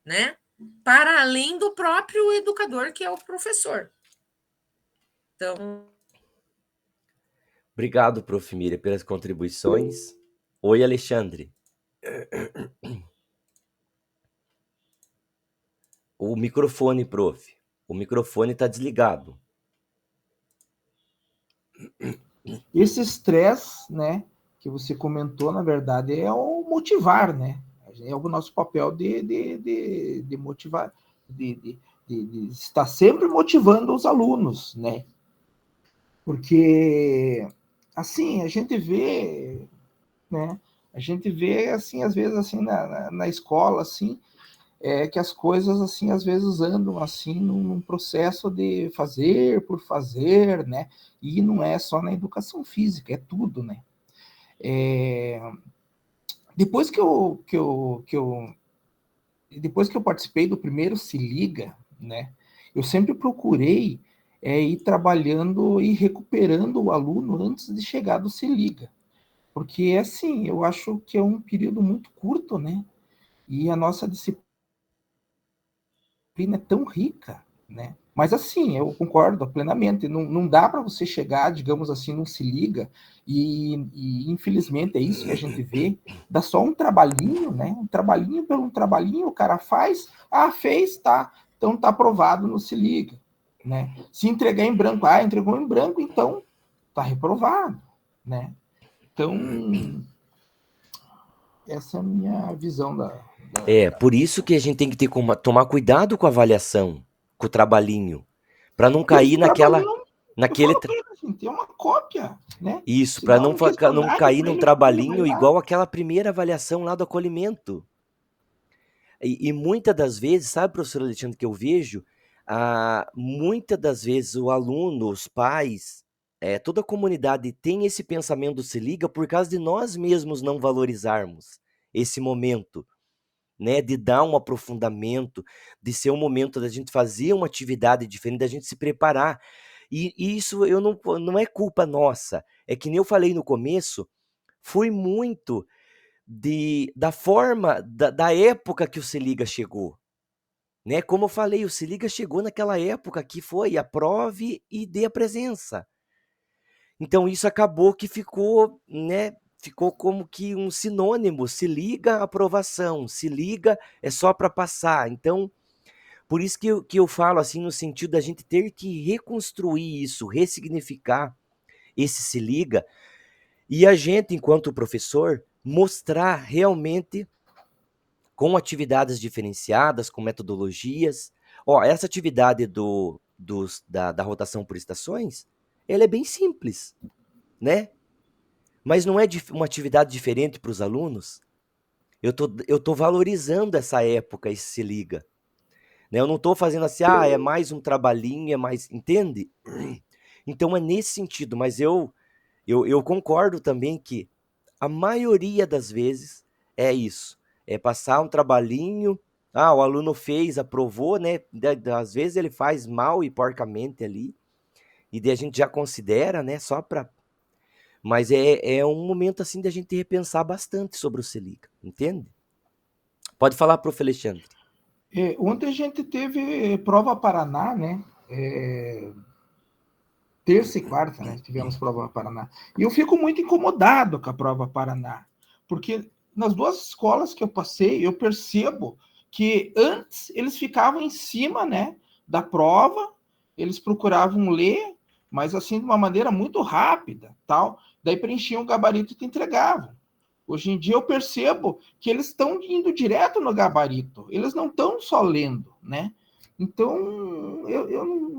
né? Para além do próprio educador, que é o professor. Então. Obrigado, Prof. Miriam, pelas contribuições. Oi, Alexandre. O microfone, prof. O microfone está desligado. Esse estresse, né, que você comentou, na verdade, é o motivar, né? É o nosso papel de motivar, de estar sempre motivando os alunos, né? Porque, assim, a gente vê, né? A gente vê, assim, às vezes, assim, na escola, assim, que as coisas, assim, às vezes andam, assim, num processo de fazer por fazer, né? E não é só na educação física, é tudo, né? Depois depois que eu participei do primeiro Se Liga, né? Eu sempre procurei ir trabalhando e recuperando o aluno antes de chegar do Se Liga. Porque, assim, eu acho que é um período muito curto, né? E a nossa disciplina é tão rica, né? Mas, assim, eu concordo plenamente. Não dá para você chegar, digamos assim, num Se Liga e, infelizmente, é isso que a gente vê. Dá só um trabalhinho, né? Um trabalhinho pelo um trabalhinho, o cara faz, fez, tá. Então, tá aprovado no Se Liga, né? Se entregar em branco, entregou em branco, então tá reprovado, né? Então, essa é a minha visão Por isso que a gente tem que tomar cuidado com a avaliação, com o trabalhinho, para não cair naquele tem uma cópia, né? Isso, para não cair num trabalhinho igual aquela primeira avaliação lá do acolhimento. E muitas das vezes, sabe, professor Alexandre, que eu vejo, muitas das vezes o aluno, os pais, toda a comunidade tem esse pensamento do Se Liga por causa de nós mesmos não valorizarmos esse momento, né, de dar um aprofundamento, de ser um momento da gente fazer uma atividade diferente, da gente se preparar. E isso não é culpa nossa, é que nem eu falei no começo, foi muito da forma, da época que o Se Liga chegou. Né? Como eu falei, o Se Liga chegou naquela época que foi aprove e dê a presença. Então isso acabou que ficou, né? Ficou como que um sinônimo, Se Liga, aprovação, Se Liga é só para passar. Então, por isso que eu falo assim, no sentido da gente ter que reconstruir isso, ressignificar esse Se Liga, e a gente, enquanto professor, mostrar realmente com atividades diferenciadas, com metodologias. Essa atividade da rotação por estações, ela é bem simples, né? Mas não é uma atividade diferente para os alunos. Eu tô valorizando essa época, esse Se Liga. Né? Eu não estou fazendo assim, é mais um trabalhinho, é mais... Entende? Então é nesse sentido, mas eu concordo também que a maioria das vezes é isso. É passar um trabalhinho, o aluno fez, aprovou, né? Às vezes ele faz mal e porcamente ali, e daí a gente já considera, né, só para... Mas é um momento, assim, da gente repensar bastante sobre o Se Liga, entende? Pode falar, prof. Alexandre. Ontem a gente teve prova Paraná, né? Terça e quarta, né? Tivemos prova Paraná. E eu fico muito incomodado com a prova Paraná, porque nas duas escolas que eu passei, eu percebo que antes eles ficavam em cima, né, da prova, eles procuravam ler, mas assim de uma maneira muito rápida, tal. Daí preenchiam o gabarito e te entregavam. Hoje em dia eu percebo que eles estão indo direto no gabarito, eles não estão só lendo, né? Então,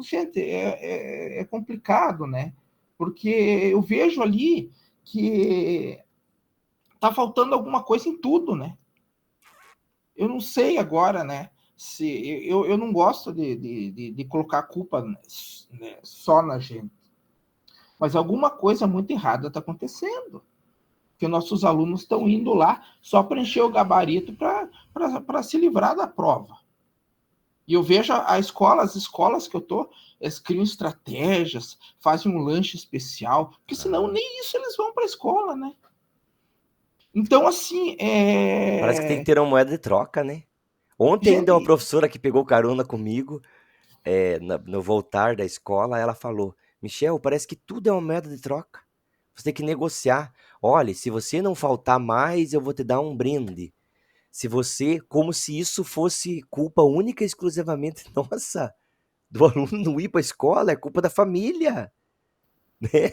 gente, é complicado, né? Porque eu vejo ali que tá faltando alguma coisa em tudo, né? Eu não sei agora, né? Se eu não gosto de colocar a culpa, né, só na gente. Mas alguma coisa muito errada está acontecendo. Que nossos alunos estão indo lá só para encher o gabarito para se livrar da prova. E eu vejo as escolas que eu estou, eles criam estratégias, fazem um lanche especial, porque senão nem isso eles vão para a escola, né? Então, assim, Parece que tem que ter uma moeda de troca, né? Ontem ainda uma professora que pegou carona comigo, no voltar da escola, ela falou, Michel, parece que tudo é uma moeda de troca. Você tem que negociar. Olha, se você não faltar mais, eu vou te dar um brinde. Se você, como se isso fosse culpa única e exclusivamente nossa, do aluno não ir para a escola, é culpa da família, né?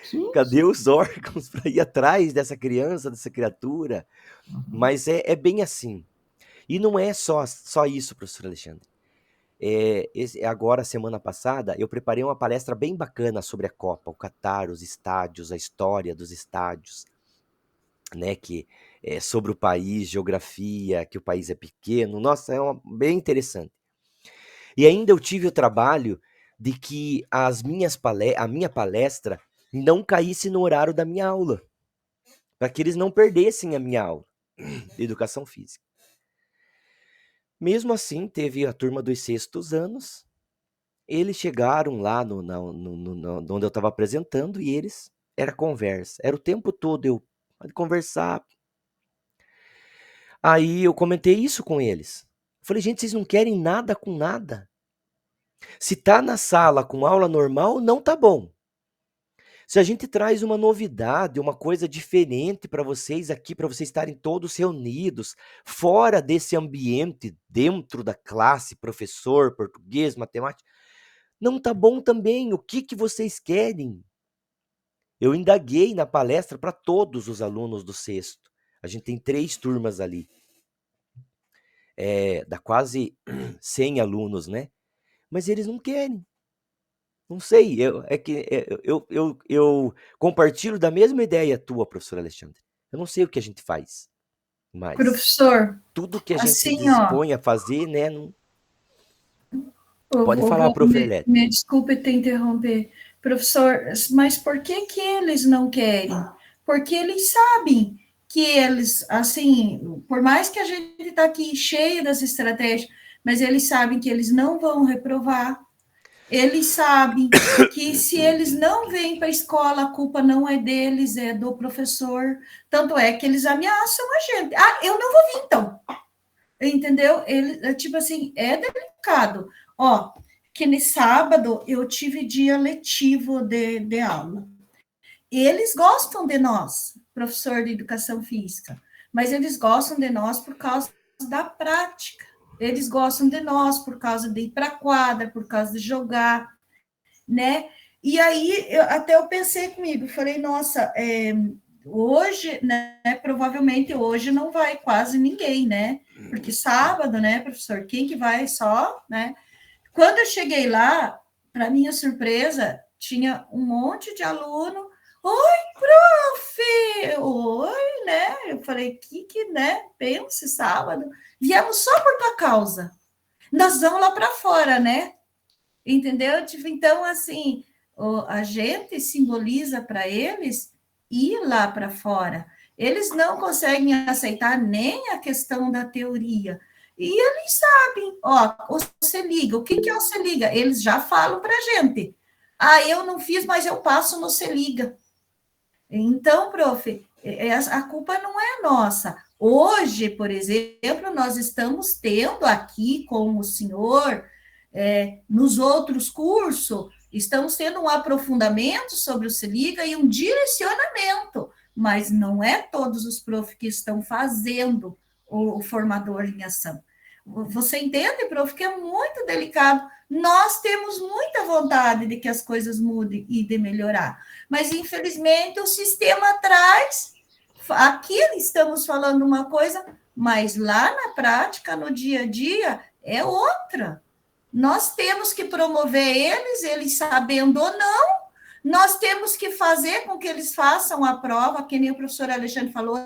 Sim, Cadê os órgãos para ir atrás dessa criança, dessa criatura? Mas é bem assim. E não é só isso, professor Alexandre. Agora, semana passada, eu preparei uma palestra bem bacana sobre a Copa, o Catar, os estádios, a história dos estádios, né, que é sobre o país, geografia, que o país é pequeno. Nossa, bem interessante. E ainda eu tive o trabalho de que a minha palestra não caísse no horário da minha aula, para que eles não perdessem a minha aula de educação física. Mesmo assim, teve a turma dos sextos anos, eles chegaram lá onde eu estava apresentando e era conversa, era o tempo todo eu conversar. Aí eu comentei isso com eles. Falei, gente, vocês não querem nada com nada? Se tá na sala com aula normal, não tá bom. Se a gente traz uma novidade, uma coisa diferente para vocês aqui, para vocês estarem todos reunidos, fora desse ambiente, dentro da classe, professor, português, matemática, não tá bom também. O que vocês querem? Eu indaguei na palestra para todos os alunos do sexto. A gente tem 3 turmas ali. Dá quase 100 alunos, né? Mas eles não querem. Não sei, eu compartilho da mesma ideia tua, professor Alexandre. Eu não sei o que a gente faz, mas Professor, tudo que a gente se assim, ó, dispõe a fazer, né? Não... eu Pode falar, prof. Elete. me desculpe te interromper. Professor, mas por que eles não querem? Porque eles sabem que eles, assim, por mais que a gente está aqui cheio das estratégias, mas eles sabem que eles não vão reprovar. Eles sabem que se eles não vêm para a escola, a culpa não é deles, é do professor. Tanto é que eles ameaçam a gente. Ah, eu não vou vir, então. Entendeu? Tipo assim, é delicado. Ó, que no sábado eu tive dia letivo de aula. Eles gostam de nós, professor de educação física, mas eles gostam de nós por causa da prática. Eles gostam de nós por causa de ir para a quadra, por causa de jogar, né? E aí, eu pensei comigo, falei, nossa, hoje, né, provavelmente hoje não vai quase ninguém, né? Porque sábado, né, professor, quem que vai só, né? Quando eu cheguei lá, para minha surpresa, tinha um monte de aluno. Oi, prof! Oi, né? Eu falei, né? Pense sábado. Viemos só por tua causa. Nós vamos lá para fora, né? Entendeu? Tipo, então, assim, a gente simboliza para eles ir lá para fora. Eles não conseguem aceitar nem a questão da teoria. E eles sabem, ó, o Se Liga, o que é o Se Liga? Eles já falam para a gente. Eu não fiz, mas eu passo no Se Liga. Então, prof, a culpa não é nossa. Hoje, por exemplo, nós estamos tendo aqui com o senhor, nos outros cursos, estamos tendo um aprofundamento sobre o Se Liga e um direcionamento, mas não é todos os profs que estão fazendo o formador em ação. Você entende, prof, que é muito delicado. Nós temos muita vontade de que as coisas mudem e de melhorar, mas, infelizmente, o sistema traz... Aqui estamos falando uma coisa, mas lá na prática, no dia a dia, é outra. Nós temos que promover eles sabendo ou não, nós temos que fazer com que eles façam a prova, que nem o professor Alexandre falou,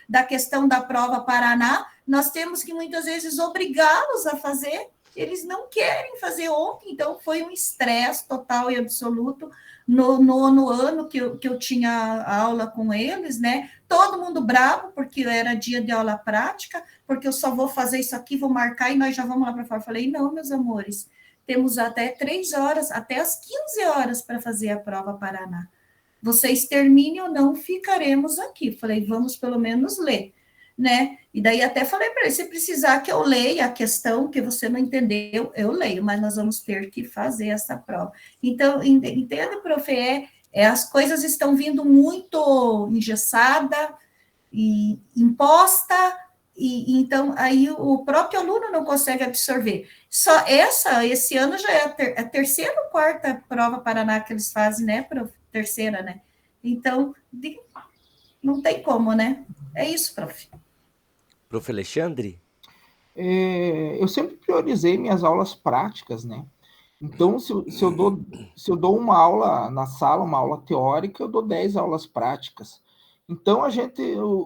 da questão da prova Paraná, nós temos que, muitas vezes, obrigá-los a fazer, eles não querem fazer ontem, então foi um estresse total e absoluto no nono ano que eu tinha aula com eles, né? Todo mundo bravo, porque era dia de aula prática, porque eu só vou fazer isso aqui, vou marcar e nós já vamos lá para fora. Eu falei, não, meus amores, temos até 3 horas, até as 15 horas para fazer a prova Paraná. Vocês terminem ou não, ficaremos aqui. Falei, vamos pelo menos ler, né? E daí até falei para ele, se precisar que eu leia a questão que você não entendeu, eu leio, mas nós vamos ter que fazer essa prova. Então, entende, prof? As coisas estão vindo muito engessada e imposta, e então aí o próprio aluno não consegue absorver. Só esse ano já é a terceira ou quarta prova Paraná que eles fazem, né, prof? Terceira, né? Então, não tem como, né? É isso, prof. Prof. Alexandre? Eu sempre priorizei minhas aulas práticas, né? Então, se eu dou uma aula na sala, uma aula teórica, eu dou 10 aulas práticas. Então,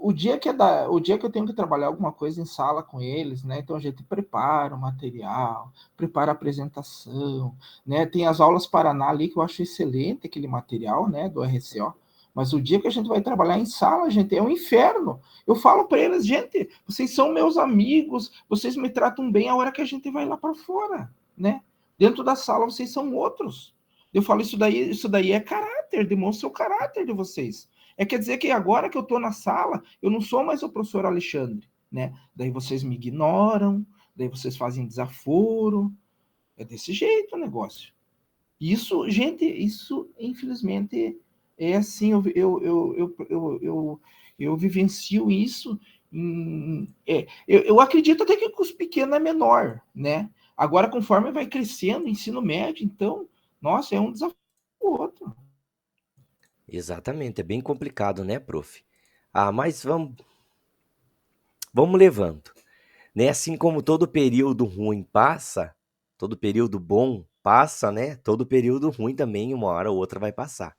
o dia que eu tenho que trabalhar alguma coisa em sala com eles, né? Então, a gente prepara o material, prepara a apresentação, né? Tem as aulas Paraná ali, que eu acho excelente, aquele material, né? Do RCO. Mas o dia que a gente vai trabalhar em sala, gente, é um inferno. Eu falo para eles, gente, vocês são meus amigos, vocês me tratam bem a hora que a gente vai lá para fora, né? Dentro da sala, vocês são outros. Eu falo, isso daí é caráter, demonstra o caráter de vocês. Quer dizer que agora que eu estou na sala, eu não sou mais o professor Alexandre, né? Daí vocês me ignoram, daí vocês fazem desaforo. É desse jeito o negócio. Isso, gente, infelizmente, é assim, eu vivencio isso. Eu acredito até que com os pequenos é menor, né? Agora, conforme vai crescendo o ensino médio, então, nossa, é um desafio outro. Exatamente, é bem complicado, né, prof? Mas vamos levando. Né? Assim como todo período ruim passa, todo período bom passa, né? Todo período ruim também, uma hora ou outra vai passar.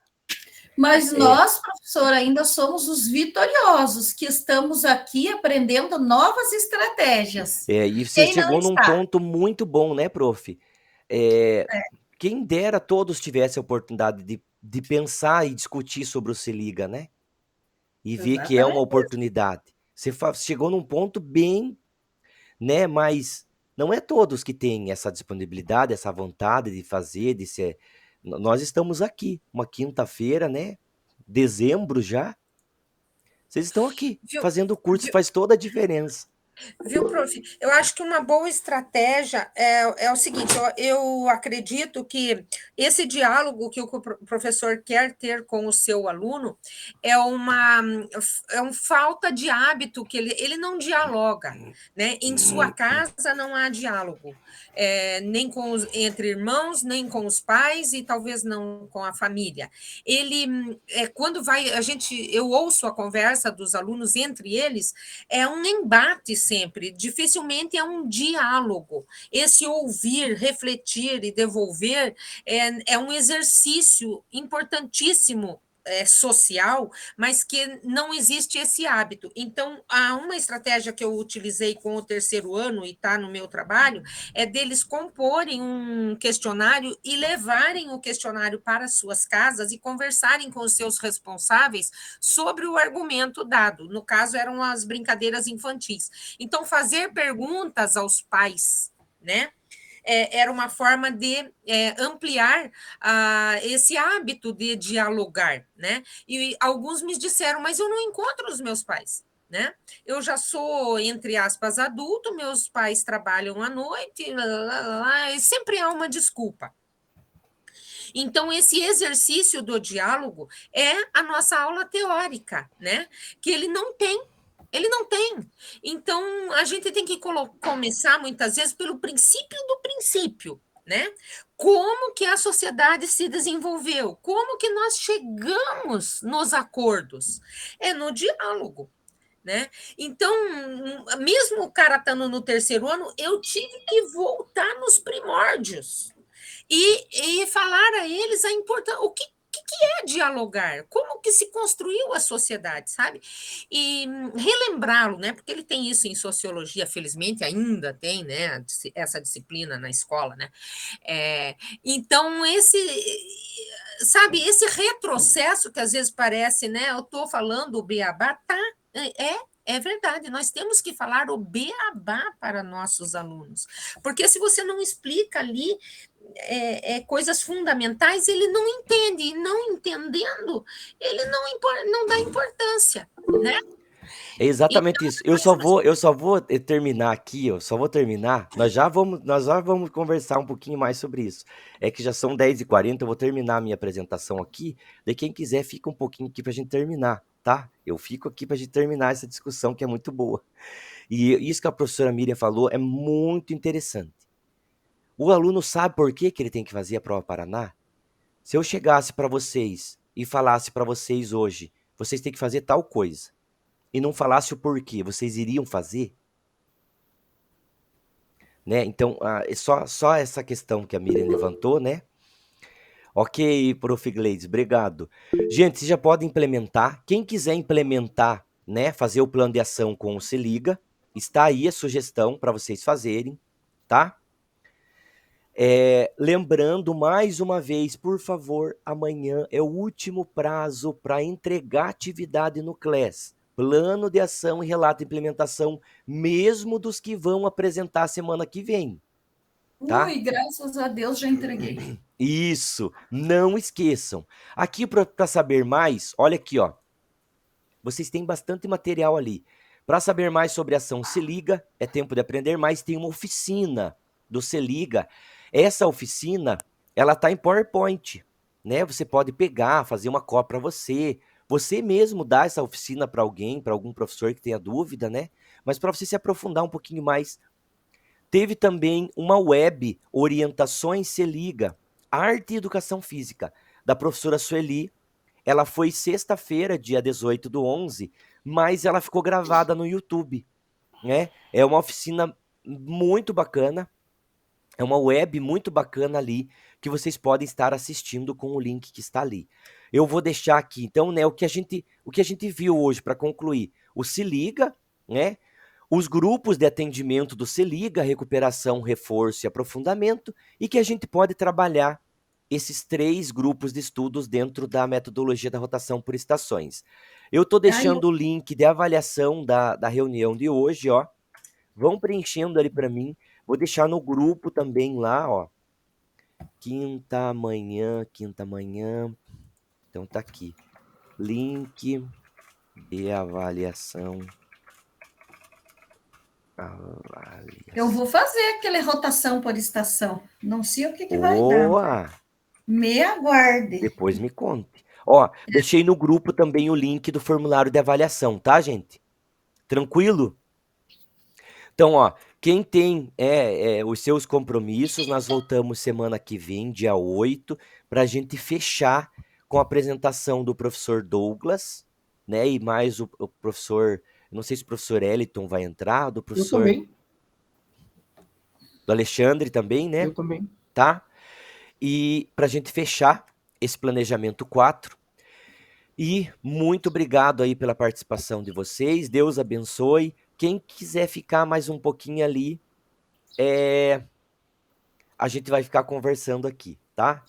Mas nós, professor, ainda somos os vitoriosos, que estamos aqui aprendendo novas estratégias. E você chegou num ponto muito bom, né, prof? Quem dera todos tivessem a oportunidade de pensar e discutir sobre o Se Liga, né? E ver que é uma oportunidade. Você chegou num ponto bem, né? Mas não é todos que têm essa disponibilidade, essa vontade de fazer, de ser... Nós estamos aqui, uma quinta-feira, né? Dezembro já. Vocês estão aqui, fazendo o curso, faz toda a diferença. Viu, prof? Eu acho que uma boa estratégia é o seguinte, eu acredito que esse diálogo que o professor quer ter com o seu aluno é uma falta de hábito, que ele não dialoga, né? Em sua casa não há diálogo, nem entre irmãos, nem com os pais e talvez não com a família. Ele, quando eu ouço a conversa dos alunos entre eles, é um embate sempre, dificilmente é um diálogo. Esse ouvir, refletir e devolver é um exercício importantíssimo social, mas que não existe esse hábito. Então, há uma estratégia que eu utilizei com o terceiro ano e está no meu trabalho, é deles comporem um questionário e levarem o questionário para suas casas e conversarem com os seus responsáveis sobre o argumento dado. No caso, eram as brincadeiras infantis. Então, fazer perguntas aos pais, né? era uma forma de ampliar esse hábito de dialogar, né? E alguns me disseram, mas eu não encontro os meus pais, né? Eu já sou, entre aspas, adulto, meus pais trabalham à noite, e sempre há uma desculpa. Então, esse exercício do diálogo é a nossa aula teórica, né? Que ele não tem. Ele não tem. Então, a gente tem que começar, muitas vezes, pelo princípio do princípio, né? Como que a sociedade se desenvolveu? Como que nós chegamos nos acordos? É no diálogo, né? Então, mesmo o cara estando no terceiro ano, eu tive que voltar nos primórdios e falar a eles a importância, o que é dialogar, como que se construiu a sociedade, sabe? E relembrá-lo, né? Porque ele tem isso em sociologia, felizmente ainda tem, né? Essa disciplina na escola, né? Então, sabe, esse retrocesso que às vezes parece, né? Eu estou falando o beabá, tá? É verdade, nós temos que falar o beabá para nossos alunos, porque se você não explica ali coisas fundamentais, ele não entende, e não entendendo, ele não dá importância, né? É exatamente isso. Eu só vou terminar aqui, eu só vou terminar. Nós já vamos conversar um pouquinho mais sobre isso. É que já são 10h40, eu vou terminar a minha apresentação aqui. Daí quem quiser fica um pouquinho aqui pra gente terminar, tá? Eu fico aqui pra gente terminar essa discussão que é muito boa. E isso que a professora Miriam falou é muito interessante. O aluno sabe por que ele tem que fazer a prova Paraná? Se eu chegasse para vocês e falasse para vocês hoje, vocês têm que fazer tal coisa, e não falasse o porquê, vocês iriam fazer? Né? Então, só essa questão que a Miriam levantou, né? Ok, Prof. Gleides, obrigado. Gente, vocês já podem implementar. Quem quiser implementar, né, fazer o plano de ação com o Se Liga, está aí a sugestão para vocês fazerem, tá? Lembrando mais uma vez, por favor, amanhã é o último prazo para entregar atividade no CLES. Plano de ação e relato de implementação, mesmo dos que vão apresentar semana que vem. Tá? Ui, graças a Deus já entreguei. Isso, não esqueçam. Aqui para saber mais, olha aqui, ó. Vocês têm bastante material ali. Para saber mais sobre a ação Se Liga, é tempo de aprender mais, tem uma oficina do Se Liga. Essa oficina, ela tá em PowerPoint, né? Você pode pegar, fazer uma cópia para você mesmo dar essa oficina para alguém, para algum professor que tenha dúvida, né? Mas para você se aprofundar um pouquinho mais, teve também uma web, Orientações Se Liga, Arte e Educação Física, da professora Sueli. Ela foi sexta-feira, dia 18/11, mas ela ficou gravada no YouTube, né? É uma oficina muito bacana, é uma web muito bacana ali, que vocês podem estar assistindo com o link que está ali. Eu vou deixar aqui, então, né, o que a gente viu hoje, para concluir, o Se Liga, né? Os grupos de atendimento do Se Liga, recuperação, reforço e aprofundamento, e que a gente pode trabalhar esses 3 grupos de estudos dentro da metodologia da rotação por estações. Eu estou deixando o link de avaliação da reunião de hoje, ó. Vão preenchendo ali para mim. Vou deixar no grupo também lá, ó. Quinta manhã. Então tá aqui. Link de avaliação. Eu vou fazer aquela rotação por estação. Não sei o que vai dar. Boa! Me aguarde. Depois me conte. Ó, deixei no grupo também o link do formulário de avaliação, tá, gente? Tranquilo? Então, ó, quem tem os seus compromissos, nós voltamos semana que vem, dia 8, para a gente fechar com a apresentação do professor Douglas, né? E mais o professor, não sei se o professor Eliton vai entrar, do professor... Eu também. Do Alexandre também, né? Eu também. Tá? E para a gente fechar esse planejamento 4. E muito obrigado aí pela participação de vocês. Deus abençoe. Quem quiser ficar mais um pouquinho ali, a gente vai ficar conversando aqui, tá?